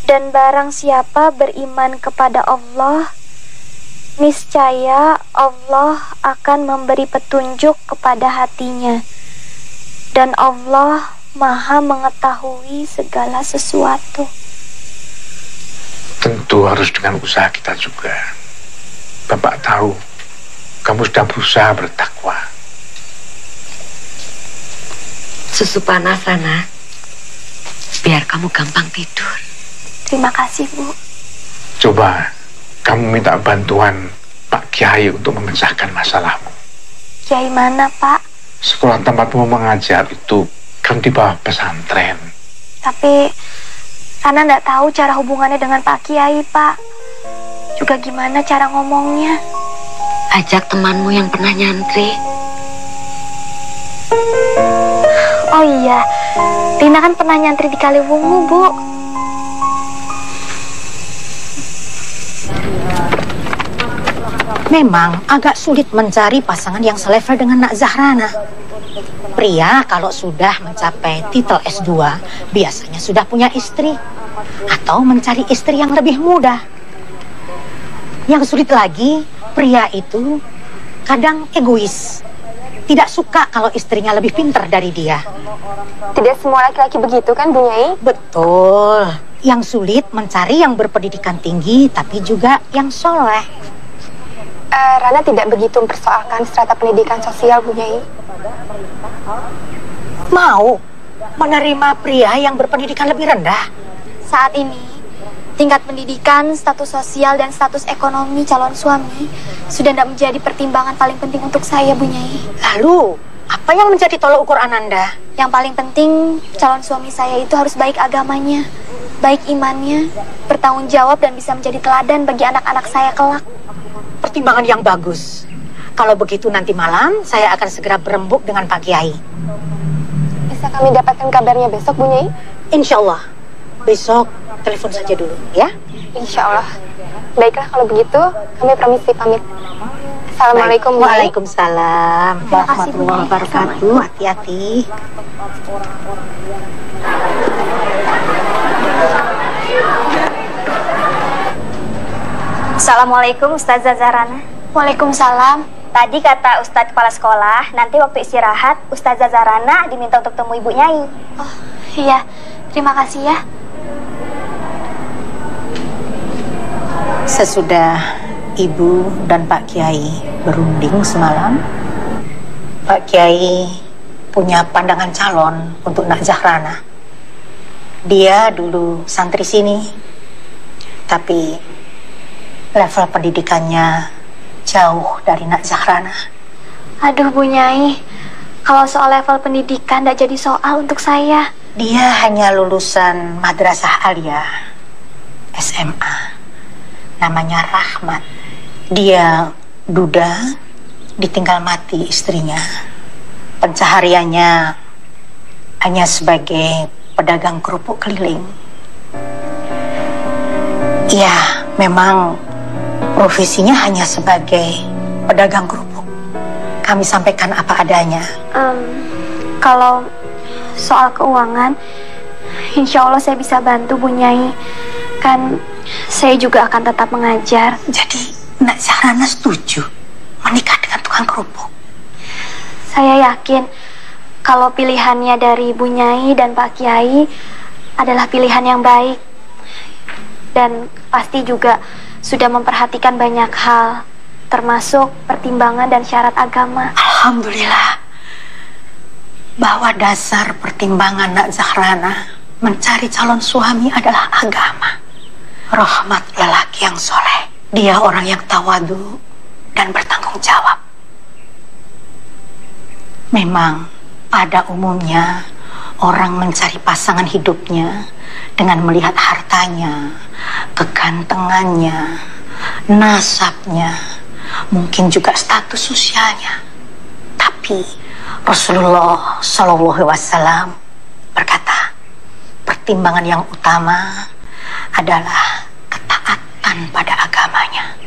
Dan barang siapa beriman kepada Allah, niscaya Allah akan memberi petunjuk kepada hatinya. Dan Allah Maha mengetahui segala sesuatu. Tentu harus dengan usaha kita juga. Bapak tahu kamu sedang berusaha bertakwa. Susu panas, Rana, biar kamu gampang tidur. Terima kasih, Bu. Coba kamu minta bantuan Pak Kiai untuk memecahkan masalahmu. Kiai mana, Pak? Sekolah tempatmu mengajar itu kan di bawah pesantren. Tapi Rana nggak tahu cara hubungannya dengan Pak Kiai, Pak. Juga gimana cara ngomongnya. Ajak temanmu yang pernah nyantri. Oh iya, Rina kan pernah nyantri di Kaliwungu, Bu. Memang agak sulit mencari pasangan yang selevel dengan Nak Zahrana. Pria kalau sudah mencapai titel S2 biasanya sudah punya istri atau mencari istri yang lebih muda. Yang sulit lagi, pria itu kadang egois. Tidak suka kalau istrinya lebih pintar dari dia. Tidak semua laki-laki begitu kan, Bu Nyai? Betul. Yang sulit mencari yang berpendidikan tinggi tapi juga yang soleh. Rana tidak begitu mempersoalkan strata pendidikan sosial, Bu Nyai. Mau menerima pria yang berpendidikan lebih rendah? Saat ini, tingkat pendidikan, status sosial, dan status ekonomi calon suami sudah tidak menjadi pertimbangan paling penting untuk saya, Bu Nyai. Lalu, apa yang menjadi tolak ukur Ananda? Yang paling penting, calon suami saya itu harus baik agamanya, baik imannya, bertanggung jawab, dan bisa menjadi teladan bagi anak-anak saya kelak. Pertimbangan yang bagus. Kalau begitu nanti malam, saya akan segera berembuk dengan Pak Kiai. Bisa kami dapatkan kabarnya besok, Bu Nyai? Insya Allah. Besok telepon saja dulu, ya? Insya Allah. Baiklah kalau begitu, kami permisi pamit. Assalamualaikum. Waalaikumsalam warahmatullahi wabarakatuh. Hati-hati. Assalamualaikum Ustazah Zahrana. Waalaikumsalam. Tadi kata Ustadz kepala sekolah, nanti waktu istirahat Ustazah Zahrana diminta untuk temui Ibu Nyai. Oh iya, terima kasih ya. Sesudah Ibu dan Pak Kiai berunding semalam, Pak Kiai punya pandangan calon untuk Nak Zahrana. Dia dulu santri sini, tapi level pendidikannya jauh dari Nak Zahrana. Aduh Bu Nyai, kalau soal level pendidikan tidak jadi soal untuk saya. Dia hanya lulusan Madrasah Aliyah SMA, namanya Rahmat. Dia duda, ditinggal mati istrinya. Pencahariannya hanya sebagai pedagang kerupuk keliling. Ya, memang profesinya hanya sebagai pedagang kerupuk. Kami sampaikan apa adanya. Kalau soal keuangan, insya Allah saya bisa bantu Bu Nyai. Kan saya juga akan tetap mengajar. Jadi Nak Zahrana setuju menikah dengan tukang kerupuk? Saya yakin kalau pilihannya dari Bu Nyai dan Pak Kiai adalah pilihan yang baik. Dan pasti juga sudah memperhatikan banyak hal termasuk pertimbangan dan syarat agama. Alhamdulillah, bahwa dasar pertimbangan Nak Zahrana mencari calon suami adalah agama. Rahmat lelaki yang soleh, dia orang yang tawadu dan bertanggung jawab. Memang pada umumnya orang mencari pasangan hidupnya dengan melihat hartanya, kegantengannya, nasabnya, mungkin juga status sosialnya. Tapi Rasulullah SAW berkata, pertimbangan yang utama adalah ketaatan pada agamanya.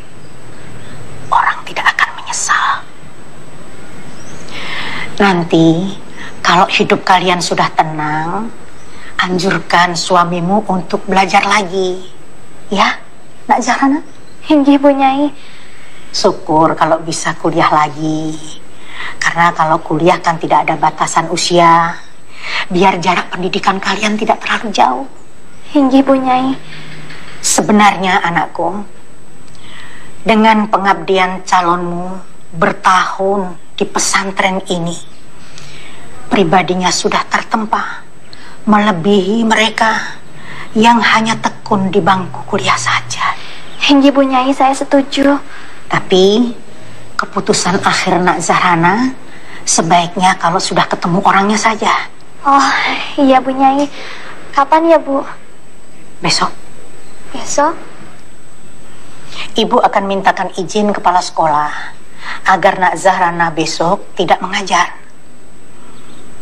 Orang tidak akan menyesal. Nanti kalau hidup kalian sudah tenang, anjurkan suamimu untuk belajar lagi, ya, Nak Zahrana? Inggih, Bu Nyai. Syukur kalau bisa kuliah lagi. Karena kalau kuliah kan tidak ada batasan usia. Biar jarak pendidikan kalian tidak terlalu jauh. Inggih, Bu Nyai. Sebenarnya anakku, dengan pengabdian calonmu bertahun di pesantren ini, pribadinya sudah tertempa, melebihi mereka yang hanya tekun di bangku kuliah saja. Inggih, Bu Nyai, saya setuju. Tapi keputusan akhir Nak Zahrana sebaiknya kalau sudah ketemu orangnya saja. Oh, iya Bu Nyai. Kapan ya, Bu? Besok. Besok? Ibu akan mintakan izin kepala sekolah agar Nak Zahrana besok tidak mengajar.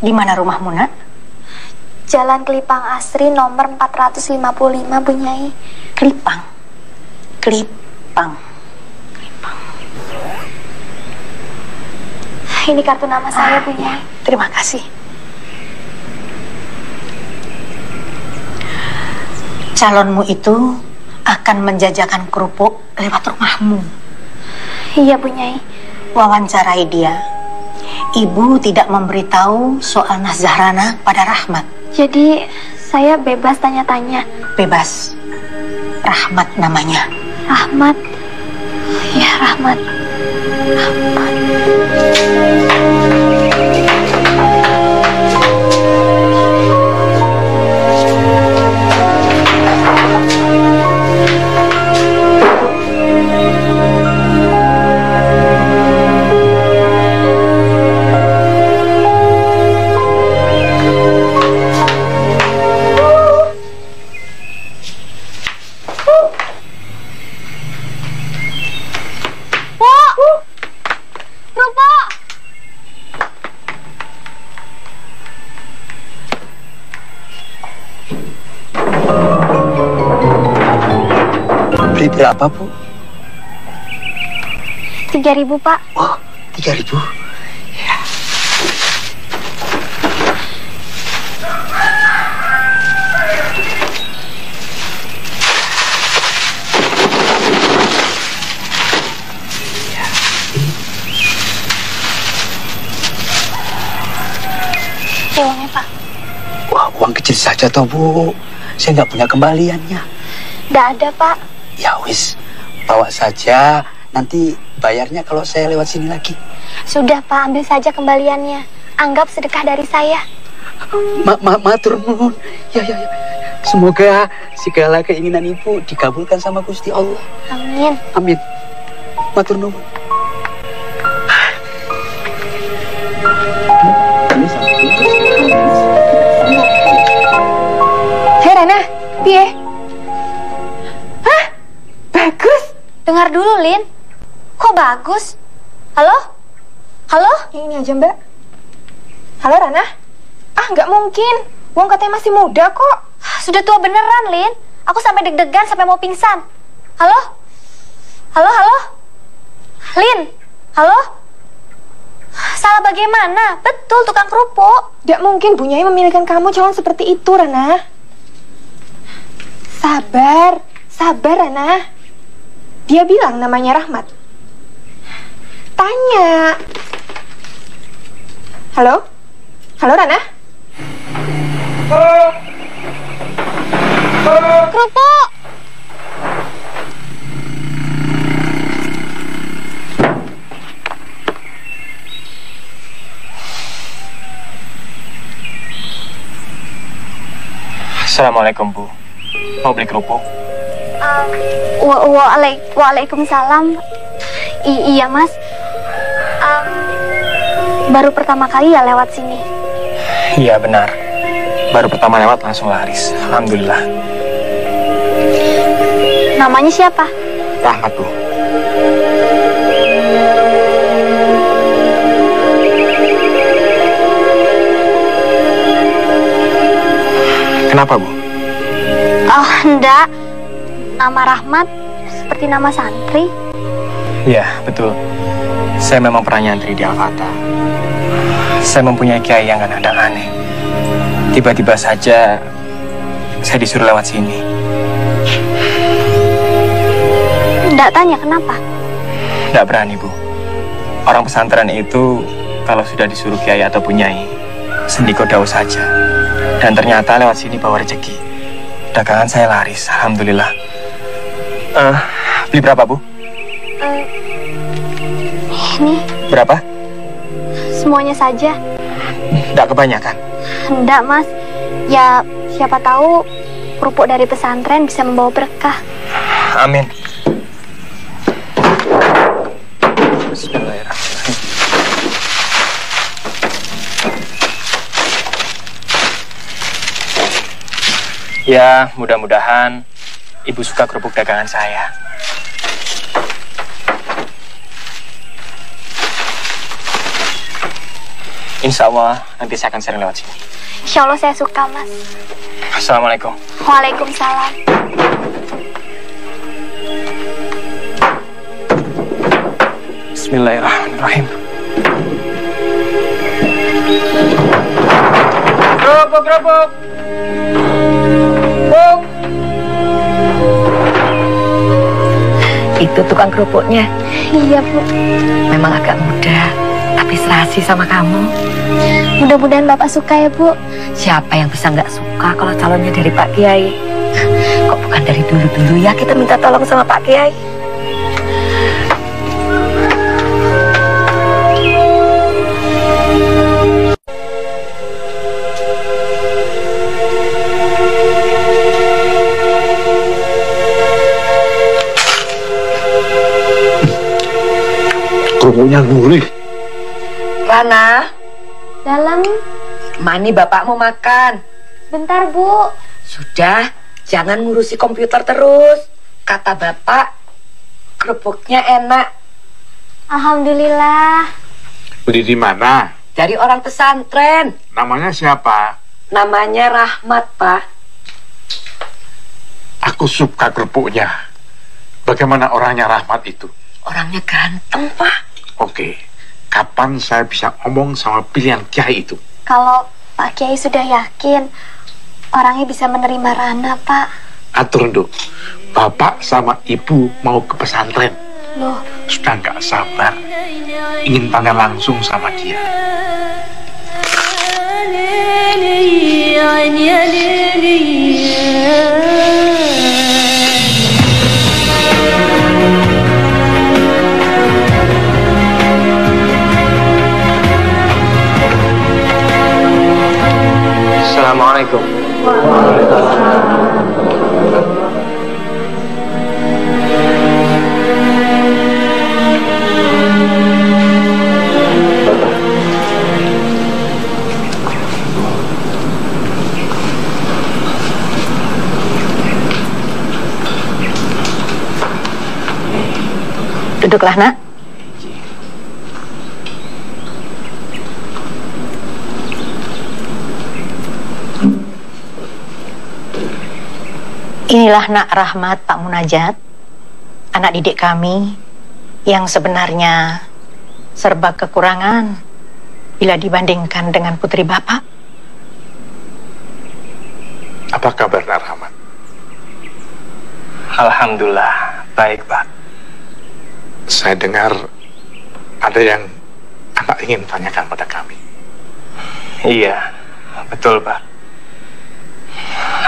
Di mana rumahmu, Nak? Jalan Kelipang Asri nomor 455, Bu Nyai. Kelipang. Ini kartu nama saya, Bu Nyai. Terima kasih. Calonmu itu akan menjajakan kerupuk lewat rumahmu. Iya, Bu Nyai. Wawancarai dia. Ibu tidak memberitahu soal Nak Zahrana pada Rahmat. Jadi saya bebas tanya-tanya. Bebas. Rahmat namanya. Rahmat. Ya, Rahmat. Rahmat. Beli berapa, Bu? 3.000, Pak. Oh, 3.000. Ya. Uangnya, Pak. Wah, uang kecil saja toh, Bu. Saya nggak punya kembaliannya. Nggak ada, Pak. Ya wis, bawa saja. Nanti bayarnya kalau saya lewat sini lagi. Sudah, Pak. Ambil saja kembaliannya. Anggap sedekah dari saya. Matur nuwun. Ya. Semoga segala keinginan Ibu dikabulkan sama Gusti Allah. Amin. Amin. Matur nuwun. Hei Rana, piye? Hah? Bagus. Dengar dulu, Lin. Kok bagus? Halo? Halo? Yang ini aja, Mbak. Halo, Rana? Ah, nggak mungkin. Wong katanya masih muda kok. Sudah tua beneran, Lin. Aku sampai deg-degan sampai mau pingsan. Halo? Halo? Lin? Halo? Salah bagaimana? Betul, tukang kerupuk. Nggak mungkin Bu Nyai memilihkan kamu calon seperti itu, Rana. Sabar, Rana. Dia bilang namanya Rahmat. Tanya. Halo? Halo, Rana? Kerupuk! Assalamualaikum, Bu. Mau beli kerupuk? Waalaikumsalam. Iya, Mas. Baru pertama kali ya lewat sini. Iya, benar. Baru pertama lewat langsung laris. Alhamdulillah. Namanya siapa? Rahmat, Bu. Kenapa, Bu? Oh, enggak. Nama Rahmat seperti nama santri. Iya, betul. Saya memang pernah nyantri di Al-Fatah. Saya mempunyai kiai yang kadang-kadang aneh. Tiba-tiba saja saya disuruh lewat sini. Enggak tanya kenapa? Enggak berani, Bu. Orang pesantren itu kalau sudah disuruh kiai atau punyai, sendiko daus saja. Dan ternyata lewat sini bawa rezeki. Dagangan saya laris, alhamdulillah. Beli berapa, Bu? Ini Berapa? semuanya saja. Enggak kebanyakan. Enggak, Mas. Ya, siapa tahu kerupuk dari pesantren bisa membawa berkah. Amin. Bismillahirrahmanirrahim. Ya, mudah-mudahan Ibu suka kerupuk dagangan saya. Insya Allah nanti saya akan sering lewat sini. Insya Allah saya suka, Mas. Assalamualaikum. Waalaikumsalam. Bismillahirrahmanirrahim. Kerupuk. Buk. Itu tukang kerupuknya. Iya, Bu. Memang agak muda, tapi serasi sama kamu. Mudah-mudahan Bapak suka ya, Bu. Siapa yang bisa nggak suka kalau calonnya dari Pak Kiai? Kok bukan dari dulu-dulu ya kita minta tolong sama Pak Kiai? Kerupuknya gurih. Rana, dalam. Mani bapakmu makan. Bentar, Bu. Sudah, jangan ngurusi komputer terus. Kata bapak, kerupuknya enak. Alhamdulillah. Beli di mana? Dari orang pesantren. Namanya siapa? Namanya Rahmat, Pak. Aku suka kerupuknya. Bagaimana orangnya Rahmat itu? Orangnya ganteng, Pak. Oke, kapan saya bisa ngomong sama pilihan kiai itu? Kalau Pak Kiai sudah yakin orangnya bisa menerima Rana, Pak. Atur, Nduk. Bapak sama Ibu mau ke pesantren. Loh, Sudah nggak sabar. Ingin tanya langsung sama dia. Assalamualaikum. Duduklah, Nak. Inilah Nak Rahmat Pak Munajat, anak didik kami yang sebenarnya serba kekurangan bila dibandingkan dengan putri Bapak. Apa kabar Nak Rahmat? Alhamdulillah, baik, Pak. Saya dengar ada yang anak ingin tanyakan pada kami. Iya, betul, Pak.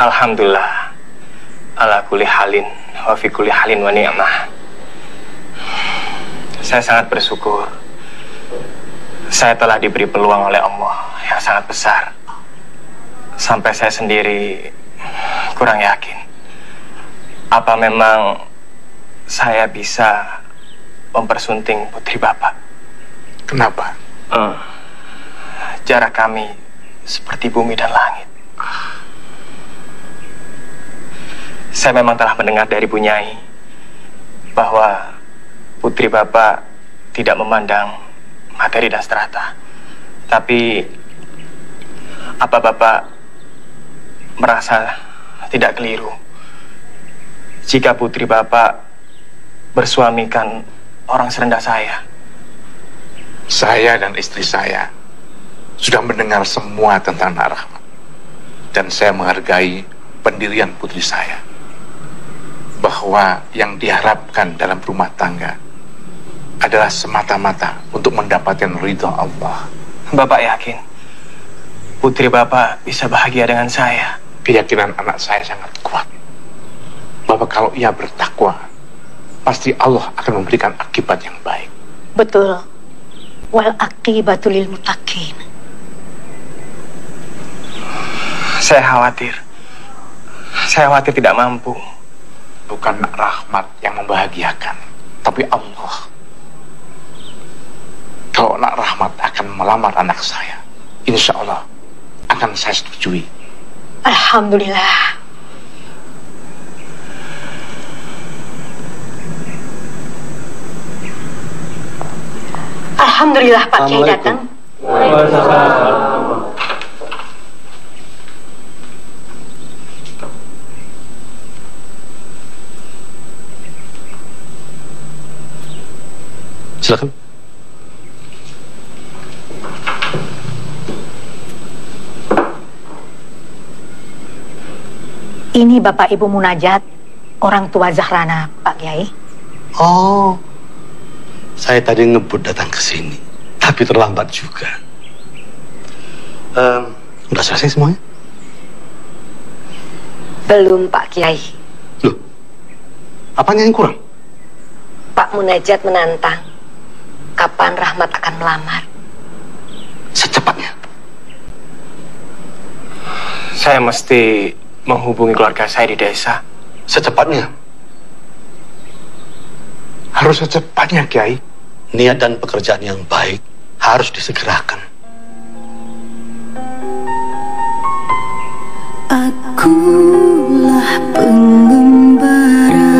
Alhamdulillah. Ala kulli halin wa fi kulli halin wa ni'mah. Saya sangat bersyukur. Saya telah diberi peluang oleh Allah yang sangat besar. Sampai saya sendiri kurang yakin. Apa memang saya bisa mempersunting putri Bapak? Kenapa? Jarak kami seperti bumi dan langit. Saya memang telah mendengar dari Bu Nyai bahwa putri Bapak tidak memandang materi dan strata. Tapi apa Bapak merasa tidak keliru jika putri Bapak bersuamikan orang serendah saya? Saya dan istri saya sudah mendengar semua tentang Nak Rahmat. Dan saya menghargai pendirian putri saya, bahwa yang diharapkan dalam rumah tangga adalah semata-mata untuk mendapatkan ridha Allah. Bapak yakin putri Bapak bisa bahagia dengan saya? Keyakinan anak saya sangat kuat bahwa kalau ia bertakwa, pasti Allah akan memberikan akibat yang baik. Betul. Wal aqibatu lil muttaqin. Saya khawatir tidak mampu. Bukan Nak Rahmat yang membahagiakan, tapi Allah. Kalau Nak Rahmat akan melamar anak saya, insya Allah akan saya setujui. Alhamdulillah. Alhamdulillah Pak Kiai datang. Silakan. Ini Bapak Ibu Munajat, orang tua Zahrana, Pak Kiai. Oh, saya tadi ngebut datang ke sini, tapi terlambat juga. Udah selesai semuanya? Belum, Pak Kiai. Apanya yang kurang? Pak Munajat menantang. Kapan Rahmat akan melamar? Secepatnya. Saya mesti menghubungi keluarga saya di desa. Secepatnya? Harus secepatnya, Kiai. Niat dan pekerjaan yang baik harus disegerakan. Akulah pengembara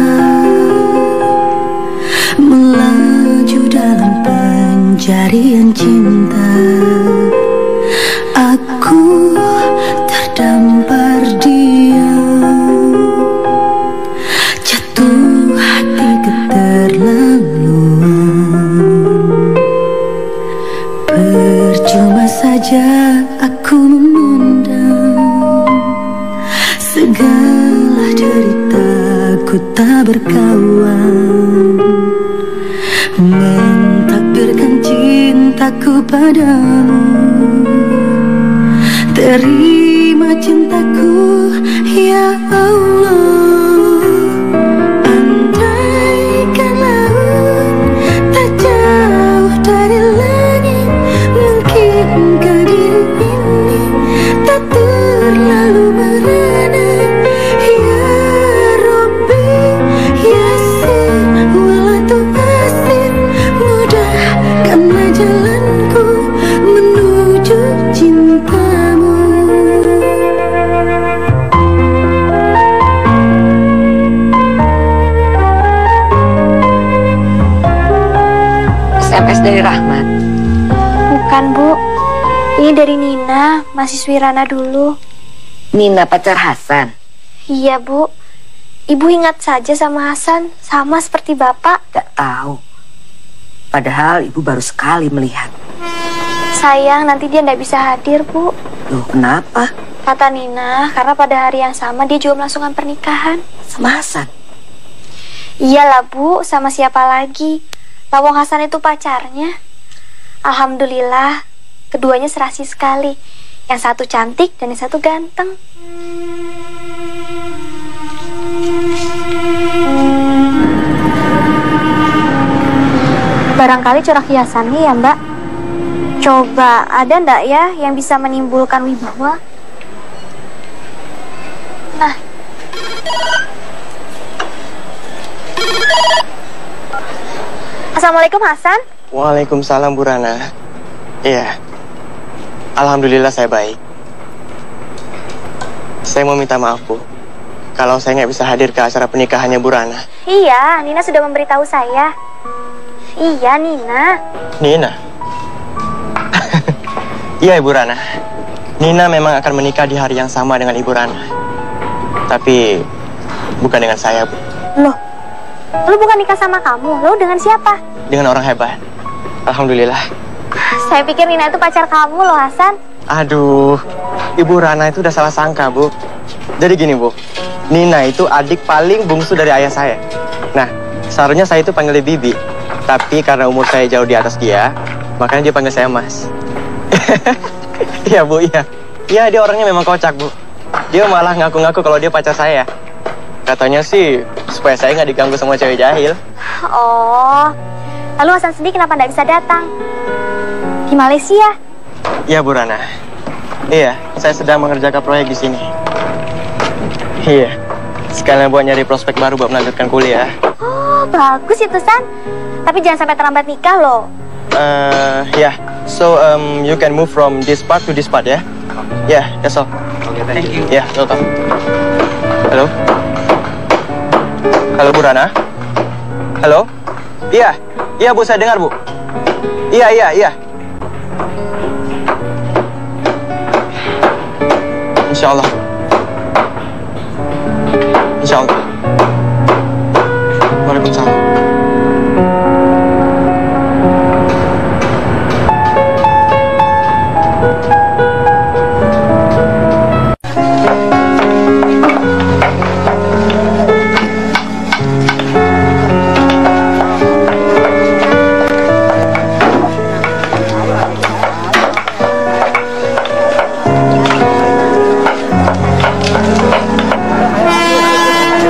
melaju dalam pencarian cinta. Aku terdampar diam, jatuh hati keterlaluan. Percuma saja aku memendam segala deritaku tak berkawan, mentakdirkan cintaku padamu. Terima cintaku ya Allah. Andaikan laut tak jauh dari langit, mungkinkah diri ini tak terlalu merana. Ya Rabbi Yasir walatu asir, mudahkanlah jalanku menuju cintamu. SMS dari Rahmat. Bukan, Bu. Ini dari Nina, mahasiswi Rana dulu. Nina pacar Hasan? Iya, Bu. Ibu ingat saja sama Hasan, sama seperti Bapak. Gak tahu. Padahal ibu baru sekali melihat. Sayang, nanti dia nggak bisa hadir, Bu. Loh, kenapa? Kata Nina, karena pada hari yang sama dia juga melangsungkan pernikahan. Sama Hasan? Iyalah, Bu. Sama siapa lagi? Lawang Hasan itu pacarnya. Alhamdulillah, keduanya serasi sekali. Yang satu cantik dan yang satu ganteng. Barangkali corak hiasannya ya, Mbak. Coba, ada ndak ya yang bisa menimbulkan wibawa? Assalamualaikum Hasan. Waalaikumsalam Bu Rana. Iya, alhamdulillah saya baik. Saya mau minta maaf Bu, kalau saya nggak bisa hadir ke acara pernikahannya Bu Rana. Iya, Nina sudah memberitahu saya. Iya, Nina. Nina? Iya Ibu Rana, Nina memang akan menikah di hari yang sama dengan Ibu Rana. Tapi bukan dengan saya Bu. Loh, lu bukan nikah sama kamu, lu dengan siapa? Dengan orang hebat. Alhamdulillah. Saya pikir Nina itu pacar kamu loh, Hasan. Aduh, Ibu Rana itu udah salah sangka Bu. Jadi gini Bu, Nina itu adik paling bungsu dari ayah saya. Nah, seharusnya saya itu panggil dia Bibi. Tapi karena umur saya jauh di atas dia, makanya dia panggil saya Mas. Iya Bu, iya. Iya, dia orangnya memang kocak Bu. Dia malah ngaku-ngaku kalau dia pacar saya. Katanya sih supaya saya nggak diganggu sama cewek jahil. Oh, lalu Hasan sendiri kenapa nggak bisa datang? Di Malaysia? Iya Bu Rana. Iya, saya sedang mengerjakan proyek di sini. Iya, sekalian buat nyari prospek baru buat melanjutkan kuliah. Oh, bagus itu San. Tapi jangan sampai terlambat nikah loh. Yeah. So you can move from this part to this part ya. Yeah, that's all. Okay, thank you. Yeah, welcome. Halo. Halo Bu Rana. Halo. Iya, iya Bu, saya dengar Bu. Iya, iya, iya. Insya Allah. Insya Allah. Waalaikumsalam.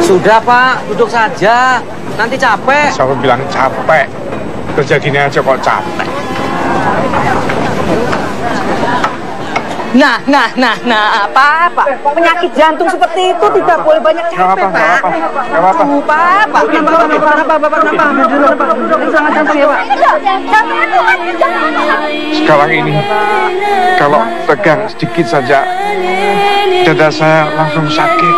Sudah Pak, duduk saja. Nanti capek. Siapa bilang capek? Kerja gini aja kok capek. Nah, Pak. Penyakit jantung seperti itu tidak boleh banyak capek, Pak. Gak apa-apa. Pak. Sekarang ini, kalau tegang sedikit saja, dada saya langsung sakit.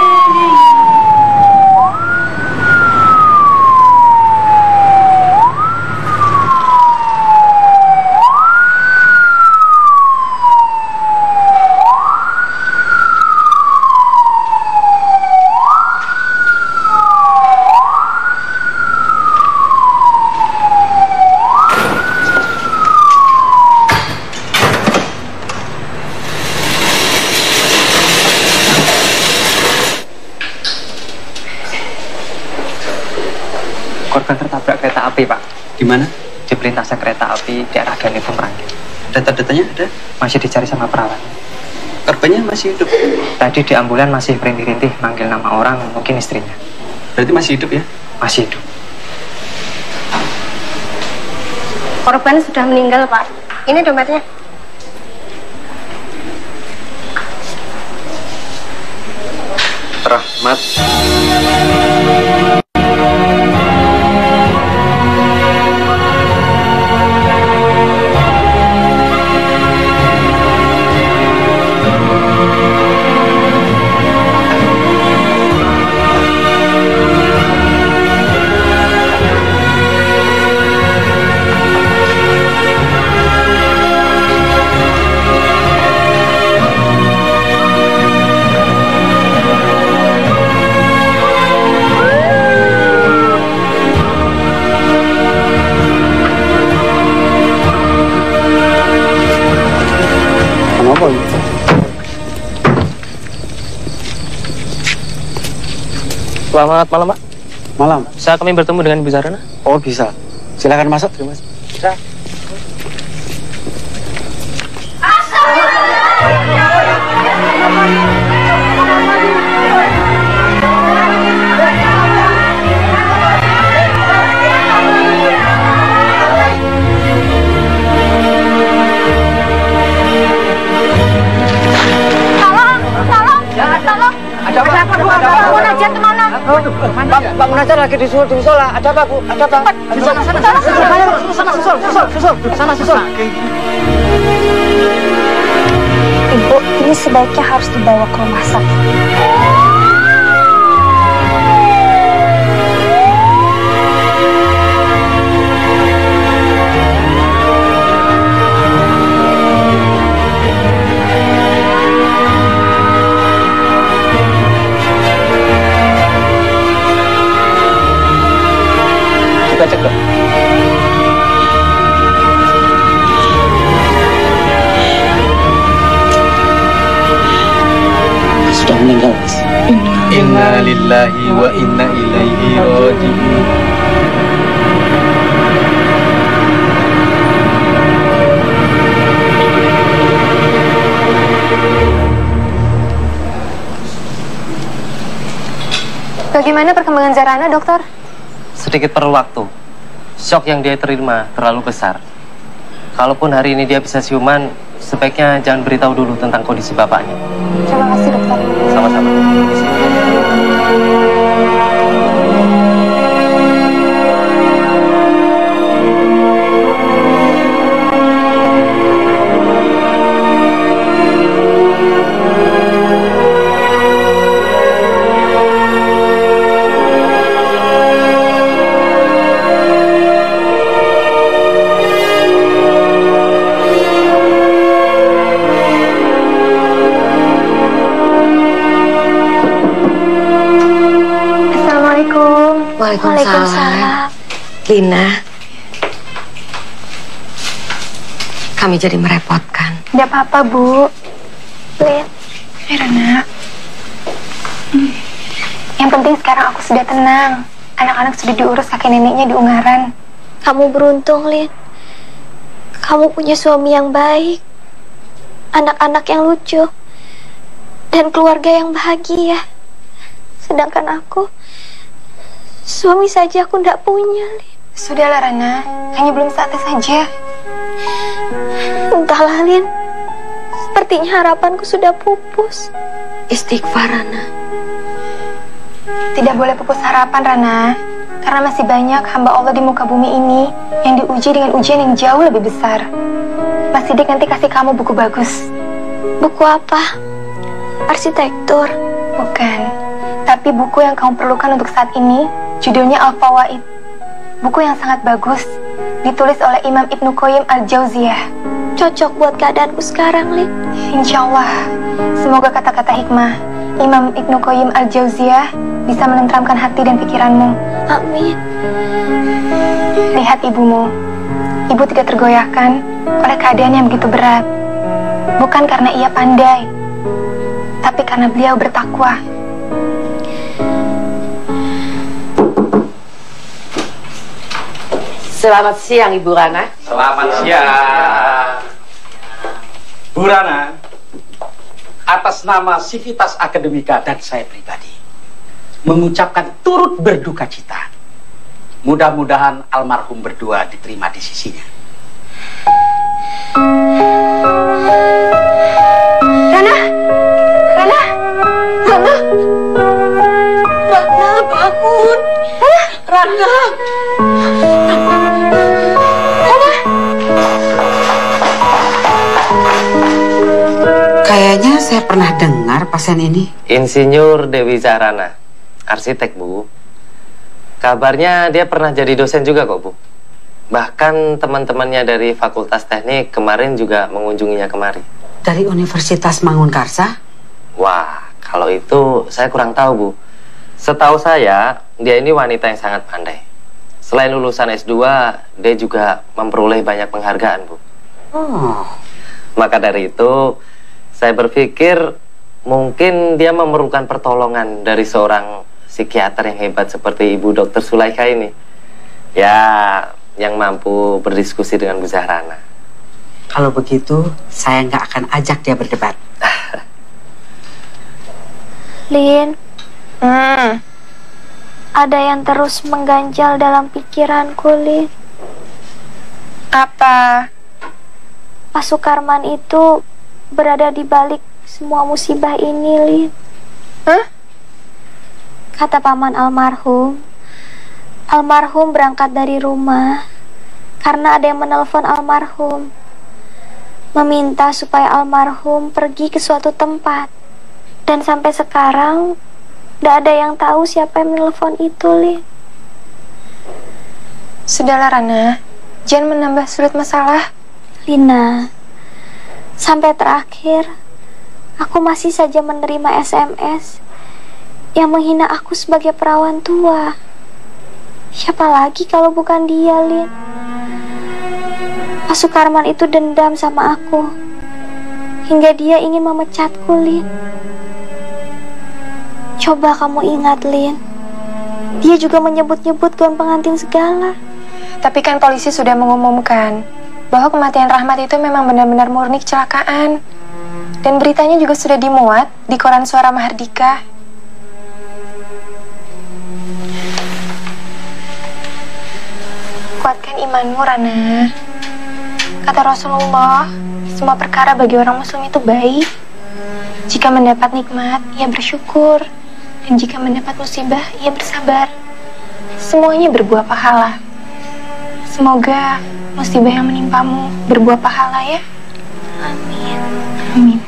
Korban tertabrak kereta api, Pak. Di mana? Di perlintasan kereta api di arah Ganefung Merangin. Data-datanya ada? Masih dicari sama perawat. Korbannya masih hidup? Tadi di ambulan masih merintih-rintih manggil nama orang, mungkin istrinya. Berarti masih hidup ya? Masih hidup. Korban sudah meninggal, Pak. Ini dompetnya. Rahmat. Selamat malam, Pak. Malam. Saya kami bertemu dengan Ibu Zahrana. Oh, bisa. Silakan masuk, terima kasih. Bisa. Bangun Aja lagi disusul di musola. Ada apa, Bu? Ada apa? Sana, susul. Ibu, ini sebaiknya harus dibawa ke rumah sakit. Kita cek, Dok. Sudah meninggal, Mas. Inna lillahi wa inna ilaihi raji'un. Bagaimana perkembangan Zahrana, dokter? Sedikit perlu waktu. Shock yang dia terima terlalu besar. Kalaupun hari ini dia bisa siuman, sebaiknya jangan beritahu dulu tentang kondisi bapaknya. Terima kasih, dokter. Sama-sama. Waalaikumsalam. Lina, kami jadi merepotkan. Tidak apa-apa, Bu. Lin. Rana. Yang penting sekarang aku sudah tenang. Anak-anak sudah diurus kakek neneknya di Ungaran. Kamu beruntung, Lin. Kamu punya suami yang baik, anak-anak yang lucu, dan keluarga yang bahagia. Sedangkan aku, suami saja aku tidak punya, Lin. Sudahlah, Rana. Hanya belum saatnya saja. Entahlah, Lin. Sepertinya harapanku sudah pupus. Istighfar, Rana. Tidak boleh pupus harapan, Rana. Karena masih banyak hamba Allah di muka bumi ini yang diuji dengan ujian yang jauh lebih besar. Mas Sidik nanti kasih kamu buku bagus. Buku apa? Arsitektur? Bukan. Tapi buku yang kamu perlukan untuk saat ini, judulnya Al-Fawaid. Buku yang sangat bagus, ditulis oleh Imam Ibnu Qayyim Al-Jauziyah. Cocok buat keadaanku sekarang, Lin. Insya Allah. Semoga kata-kata hikmah Imam Ibnu Qayyim Al-Jauziyah bisa menenteramkan hati dan pikiranmu. Amin. Lihat ibumu. Ibu tidak tergoyahkan oleh keadaan yang begitu berat. Bukan karena ia pandai, tapi karena beliau bertakwa. Selamat siang, Ibu Rana. Selamat siang. Bu Rana, atas nama Civitas Akademika dan saya pribadi, mengucapkan turut berduka cita. Mudah-mudahan almarhum berdua diterima di sisinya. Rana! Rana! Rana! Rana, bangun! Rana! Kayaknya saya pernah dengar pasien ini. Insinyur Dewi Zahrana, arsitek, Bu. Kabarnya dia pernah jadi dosen juga kok, Bu. Bahkan teman-temannya dari Fakultas Teknik kemarin juga mengunjunginya kemari. Dari Universitas Mangunkarsa? Wah, kalau itu saya kurang tahu, Bu. Setahu saya, dia ini wanita yang sangat pandai. Selain lulusan S2, dia juga memperoleh banyak penghargaan, Bu. Oh. Maka dari itu, saya berpikir mungkin dia memerlukan pertolongan dari seorang psikiater yang hebat seperti Ibu Dr. Sulaikha ini. Ya, yang mampu berdiskusi dengan Bu Zahrana. Kalau begitu, saya nggak akan ajak dia berdebat. Lin, ada yang terus mengganjal dalam pikiranku, Lin. Apa? Pak Sukarman itu berada di balik semua musibah ini, Lin. Hah? Kata paman almarhum, Almarhum berangkat dari rumah karena ada yang menelpon almarhum, meminta supaya almarhum pergi ke suatu tempat. Dan sampai sekarang tidak ada yang tahu siapa yang menelpon itu, Lin. Sudahlah Rana, jangan menambah sulit masalah. Lina, sampai terakhir aku masih saja menerima SMS yang menghina aku sebagai perawan tua. Siapa lagi kalau bukan dia, Lin? Pak Sukarman itu dendam sama aku hingga dia ingin memecatku, Lin. Coba kamu ingat, Lin, dia juga menyebut-nyebut gaun pengantin segala. Tapi kan polisi sudah mengumumkan bahwa kematian Rahmat itu memang benar-benar murni kecelakaan. Dan beritanya juga sudah dimuat di koran Suara Mahardika. Kuatkan imanmu, Rana. Kata Rasulullah, semua perkara bagi orang muslim itu baik. Jika mendapat nikmat, ia bersyukur. Dan jika mendapat musibah, ia bersabar. Semuanya berbuah pahala. Semoga musibah yang menimpamu berbuah pahala ya. Amin. Amin.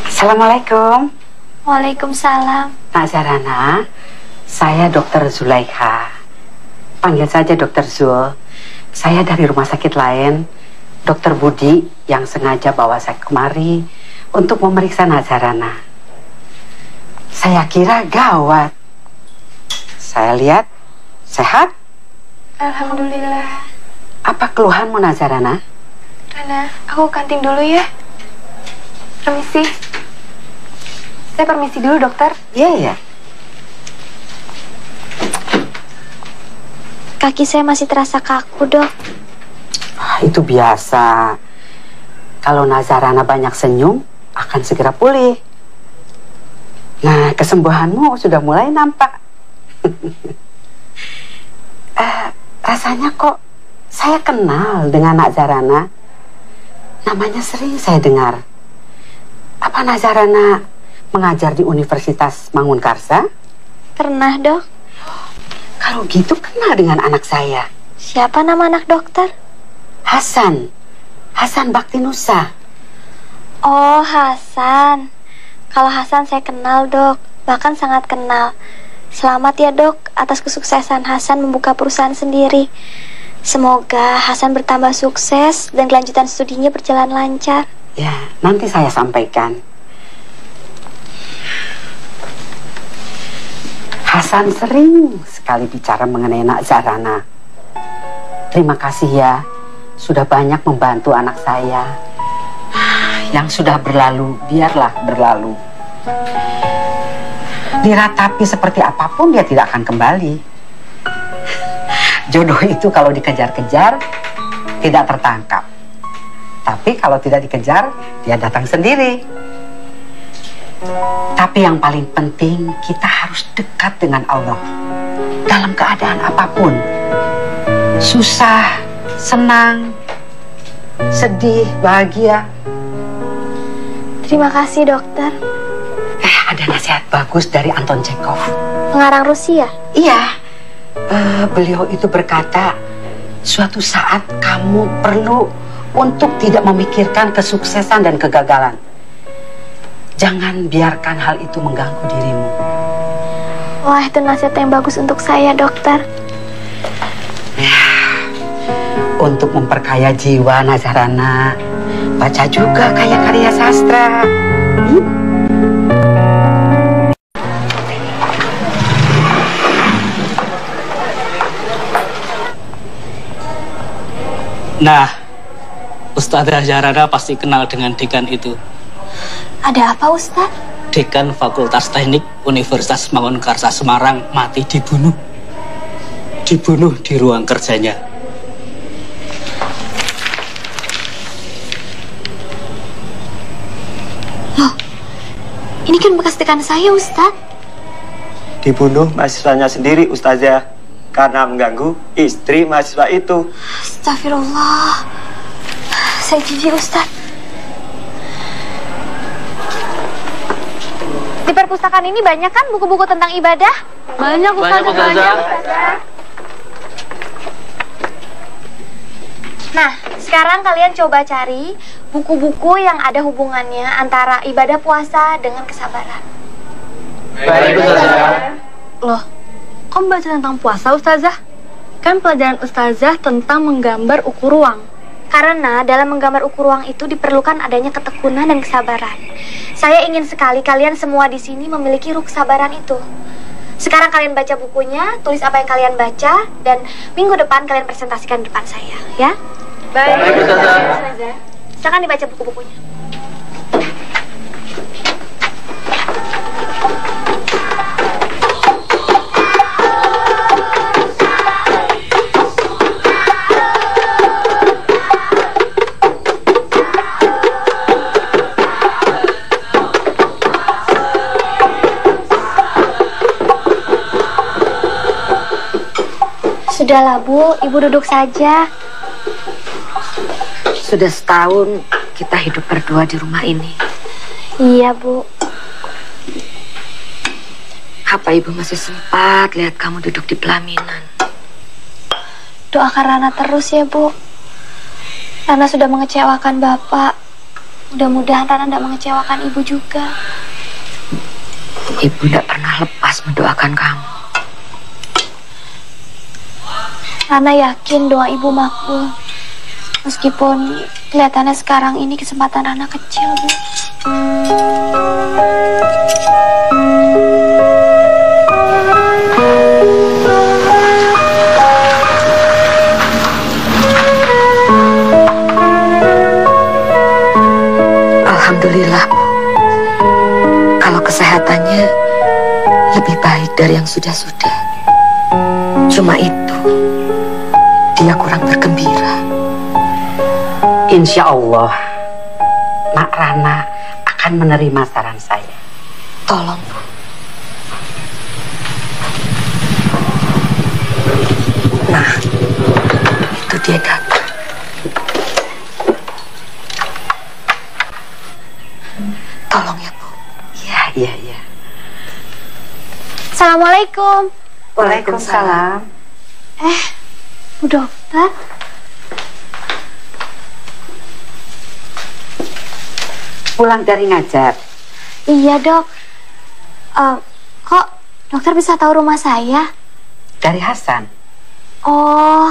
Assalamualaikum. Waalaikumsalam. Nak Zarana, saya Dokter Zulaikha. Panggil saja Dokter Zul. Saya dari rumah sakit lain, Dokter Budi yang sengaja bawa saya kemari untuk memeriksa Nak Zarana. Saya kira gawat. Saya lihat sehat. Alhamdulillah. Apa keluhanmu, Nak Zarana? Rana, aku kantin dulu ya. Permisi. Saya permisi dulu, dokter. Iya. Kaki saya masih terasa kaku, Dok. Itu biasa. Kalau Nazarana banyak senyum, akan segera pulih. Nah, kesembuhanmu sudah mulai nampak. Rasanya kok saya kenal dengan Nazarana. Namanya sering saya dengar. Apa Nazarana mengajar di Universitas Mangunkarsa? Pernah, Dok. Kalau gitu kenal dengan anak saya. Siapa nama anak dokter? Hasan. Hasan Baktinusa. Oh, Hasan. Kalau Hasan saya kenal, Dok. Bahkan sangat kenal. Selamat ya, Dok, atas kesuksesan Hasan membuka perusahaan sendiri. Semoga Hasan bertambah sukses dan kelanjutan studinya berjalan lancar. Ya, nanti saya sampaikan. Hasan sering sekali bicara mengenai Nak Zarana. Terima kasih ya, sudah banyak membantu anak saya. Yang sudah berlalu, biarlah berlalu. Diratapi seperti apapun, dia tidak akan kembali. Jodoh itu kalau dikejar-kejar, tidak tertangkap. Tapi kalau tidak dikejar, dia datang sendiri. Tapi yang paling penting, kita harus dekat dengan Allah. Dalam keadaan apapun. Susah, senang, sedih, bahagia. Terima kasih, dokter. Ada nasihat bagus dari Anton Chekhov. Pengarang Rusia? Iya. Beliau itu berkata, suatu saat kamu perlu untuk tidak memikirkan kesuksesan dan kegagalan. Jangan biarkan hal itu mengganggu dirimu. Wah, itu nasihat yang bagus untuk saya, dokter. Ya, untuk memperkaya jiwa Nazarana, baca juga karya-karya sastra. Nah, Ustadzah Zarana pasti kenal dengan dekan itu. Ada apa, Ustadz? Dekan Fakultas Teknik Universitas Mangunkarsa Semarang mati dibunuh. Dibunuh di ruang kerjanya. Loh, ini kan bekas dekan saya, Ustadz. Dibunuh mahasiswanya sendiri, Ustazah, karena mengganggu istri mahasiswa itu. Astagfirullah. Saya jijik, Ustadz. Di perpustakaan ini banyak kan buku-buku tentang ibadah? Banyak, Ustazah. Nah, sekarang kalian coba cari buku-buku yang ada hubungannya antara ibadah puasa dengan kesabaran. Baik, Ustazah. Loh, kok baca tentang puasa, Ustazah? Kan pelajaran Ustazah tentang menggambar ukur ruang. Karena dalam menggambar ukur ruang itu diperlukan adanya ketekunan dan kesabaran. Saya ingin sekali kalian semua di sini memiliki ruh kesabaran itu. Sekarang kalian baca bukunya, tulis apa yang kalian baca, dan minggu depan kalian presentasikan di depan saya, ya? Baik, Ustazah. Silakan dibaca buku-bukunya. Sudahlah, Bu. Ibu duduk saja. Sudah setahun kita hidup berdua di rumah ini. Iya, Bu. Apa Ibu masih sempat lihat kamu duduk di pelaminan? Doakan Rana terus ya, Bu. Rana sudah mengecewakan Bapak. Mudah-mudahan Rana tidak mengecewakan Ibu juga. Ibu tidak pernah lepas mendoakan kamu. Rana yakin doa Ibu makbul. Meskipun kelihatannya sekarang ini kesempatan Rana kecil, Bu. Alhamdulillah, Bu. Kalau kesehatannya lebih baik dari yang sudah-sudah. Cuma itu, dia kurang bergembira. Insya Allah, Nak Rana akan menerima saran saya. Tolong, Bu. Nah, itu dia datang. Tolong ya, Bu. Iya. Assalamualaikum. Waalaikumsalam. Bu Dokter. Pulang dari ngajar? Iya, Dok. Kok dokter bisa tahu rumah saya? Dari Hasan. Oh,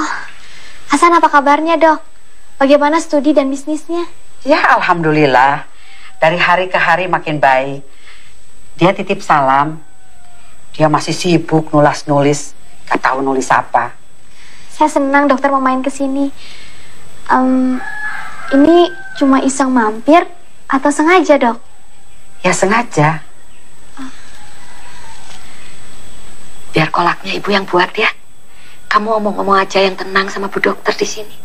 Hasan apa kabarnya, Dok? Bagaimana studi dan bisnisnya? Ya, alhamdulillah. Dari hari ke hari makin baik. Dia titip salam. Dia masih sibuk nulis-nulis. Gak tahu nulis apa. Saya senang dokter mau main ke sini. Ini cuma iseng mampir atau sengaja, Dok? Ya, sengaja. Biar kolaknya Ibu yang buat ya. Kamu ngomong-ngomong aja yang tenang sama Bu Dokter di sini.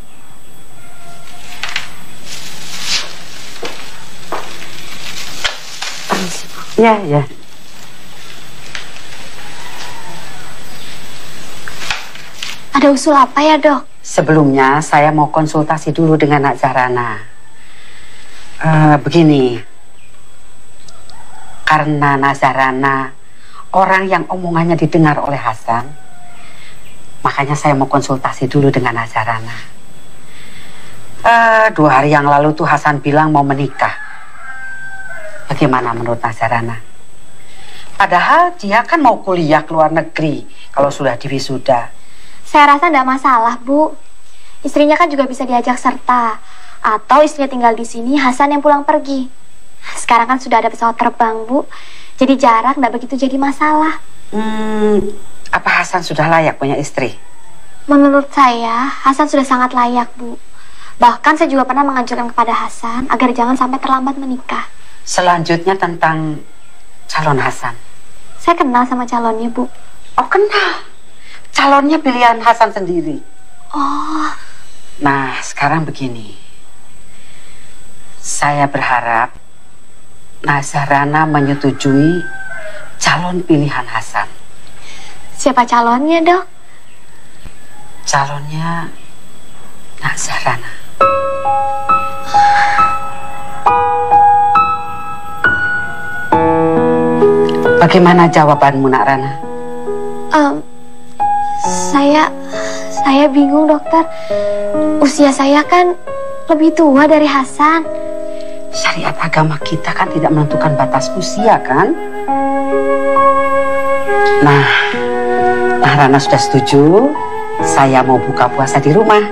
Permisi, Bu. Ya. Ada usul apa ya, Dok? Sebelumnya saya mau konsultasi dulu dengan Nak Zahrana. Begini, karena Nak Zahrana orang yang omongannya didengar oleh Hasan, makanya saya mau konsultasi dulu dengan Nak Zahrana. 2 hari yang lalu tuh Hasan bilang mau menikah. Bagaimana menurut Nak Zahrana? Padahal dia kan mau kuliah ke luar negeri kalau sudah diwisuda. Saya rasa tidak masalah, Bu. Istrinya kan juga bisa diajak serta. Atau istrinya tinggal di sini, Hasan yang pulang pergi. Sekarang kan sudah ada pesawat terbang, Bu. Jadi jarak tidak begitu jadi masalah. Apa Hasan sudah layak punya istri? Menurut saya, Hasan sudah sangat layak, Bu. Bahkan saya juga pernah menganjurkan kepada Hasan agar jangan sampai terlambat menikah. Selanjutnya tentang calon Hasan. Saya kenal sama calonnya, Bu. Oh, kenal? Calonnya pilihan Hasan sendiri. Oh. Nah, sekarang begini. Saya berharap Nak Zahrana menyetujui calon pilihan Hasan. Siapa calonnya, Dok? Calonnya Nak Zahrana. Bagaimana jawabanmu, Nak Rana? Saya bingung, dokter. Usia saya kan lebih tua dari Hasan. Syariat agama kita kan tidak menentukan batas usia, kan? Nah, Rana sudah setuju. Saya mau buka puasa di rumah.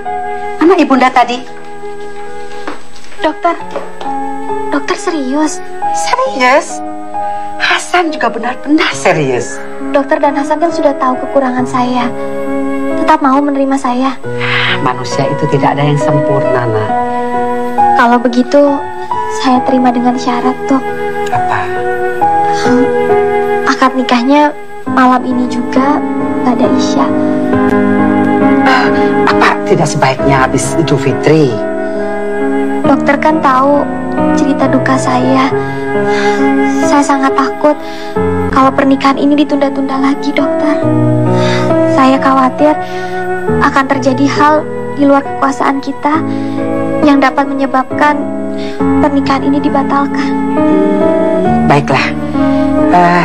Mana ibunda tadi? Dokter serius? Serius? Hasan juga benar-benar serius. Dokter dan Hasan kan sudah tahu kekurangan saya. Tetap mau menerima saya. Manusia itu tidak ada yang sempurna, Nak. Kalau begitu, saya terima dengan syarat, Dok. Apa? Akad nikahnya malam ini juga pada Isya. Apa tidak sebaiknya habis Idul Fitri? Dokter kan tahu cerita duka saya. Saya sangat takut kalau pernikahan ini ditunda-tunda lagi, dokter. Saya khawatir akan terjadi hal di luar kekuasaan kita yang dapat menyebabkan pernikahan ini dibatalkan. Baiklah,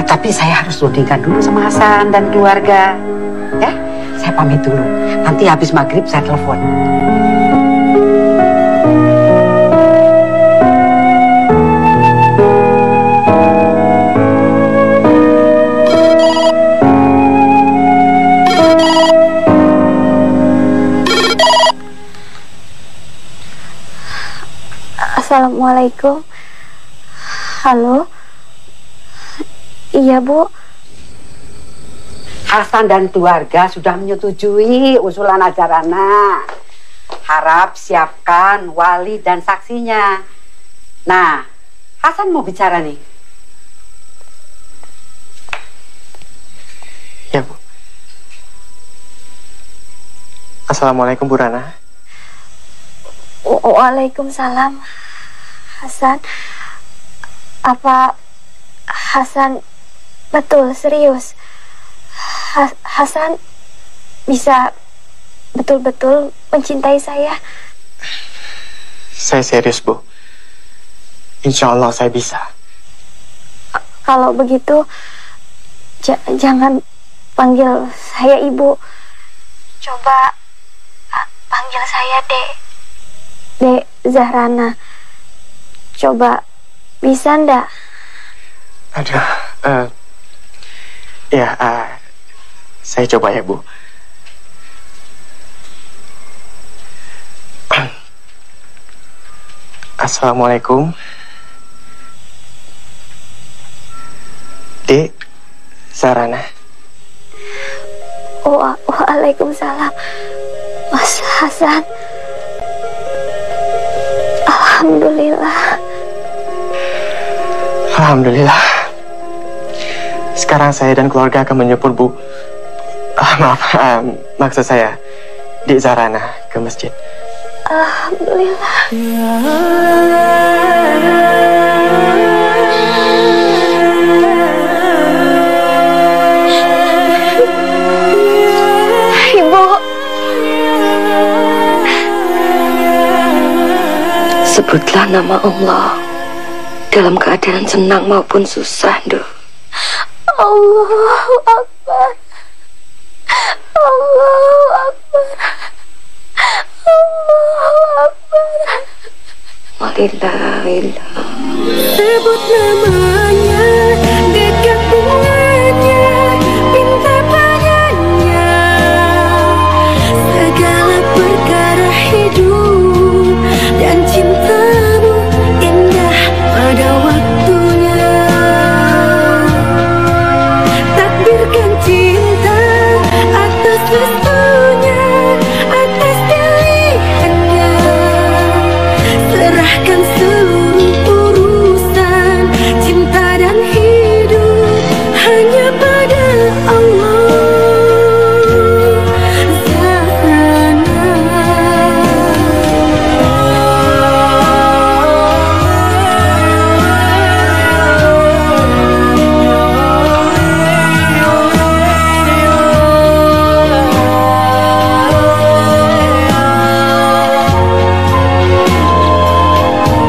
tapi saya harus rundingkan dulu sama Hasan dan keluarga. Ya, saya pamit dulu. Nanti habis maghrib saya telepon. Assalamualaikum. Halo. Iya, Bu. Hasan dan keluarga sudah menyetujui usulan Azharana. Harap siapkan wali dan saksinya. Nah, Hasan mau bicara nih. Ya, Bu. Assalamualaikum, Bu Rana. Waalaikumsalam. Hasan, apa Hasan betul serius? Hasan bisa betul-betul mencintai saya? Saya serius, Bu. Insya Allah saya bisa. Kalau begitu, jangan panggil saya Ibu. Coba panggil saya Dek Zahrana. Coba, bisa ndak? Aduh, ya, saya coba ya, Bu. Assalamualaikum, Dek Zahrana. Waalaikumsalam, Mas Hasan. Alhamdulillah. Alhamdulillah. Sekarang saya dan keluarga akan menyupport Bu. Maksud saya Dek Zahrana ke masjid. Alhamdulillah. Ibu. Sebutlah nama Allah dalam keadaan senang maupun susah, Duh. Allahu Akbar. Allahu Akbar. Allahu Akbar. Walillahillah. Sebut namanya, dekat dengannya, minta padanya segala perkara hidup dan cintamu indah pada waktunya. Takdirkan cinta atas restunya, atas pilihannya. Serahkan seluruh urusan cinta dan hidup hanya pada Allah.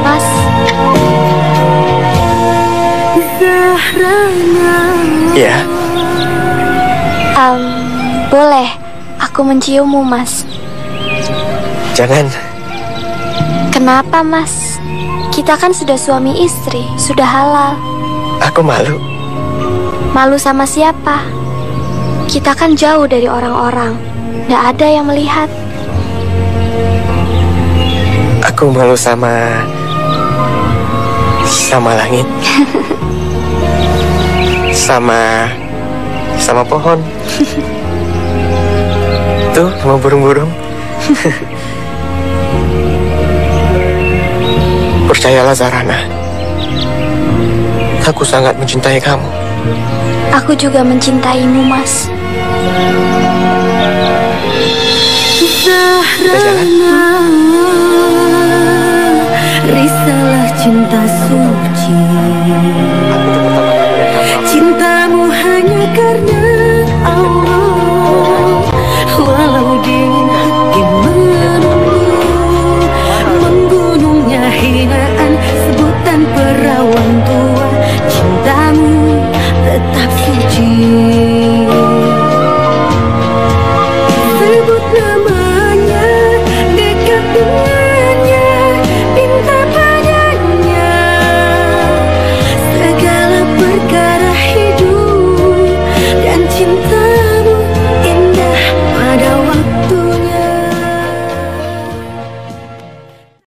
Mas. Zahrana. Iya. Boleh aku menciummu, Mas? Jangan. Kenapa, Mas? Kita kan sudah suami istri, sudah halal. Aku malu. Malu sama siapa? Kita kan jauh dari orang-orang, nggak ada yang melihat. Aku malu sama langit. sama pohon. Tuh, sama burung-burung. Percayalah Zahrana, aku sangat mencintai kamu. Aku juga mencintaimu, Mas. Zahrana, risalah cinta suci. Cintamu hanya karena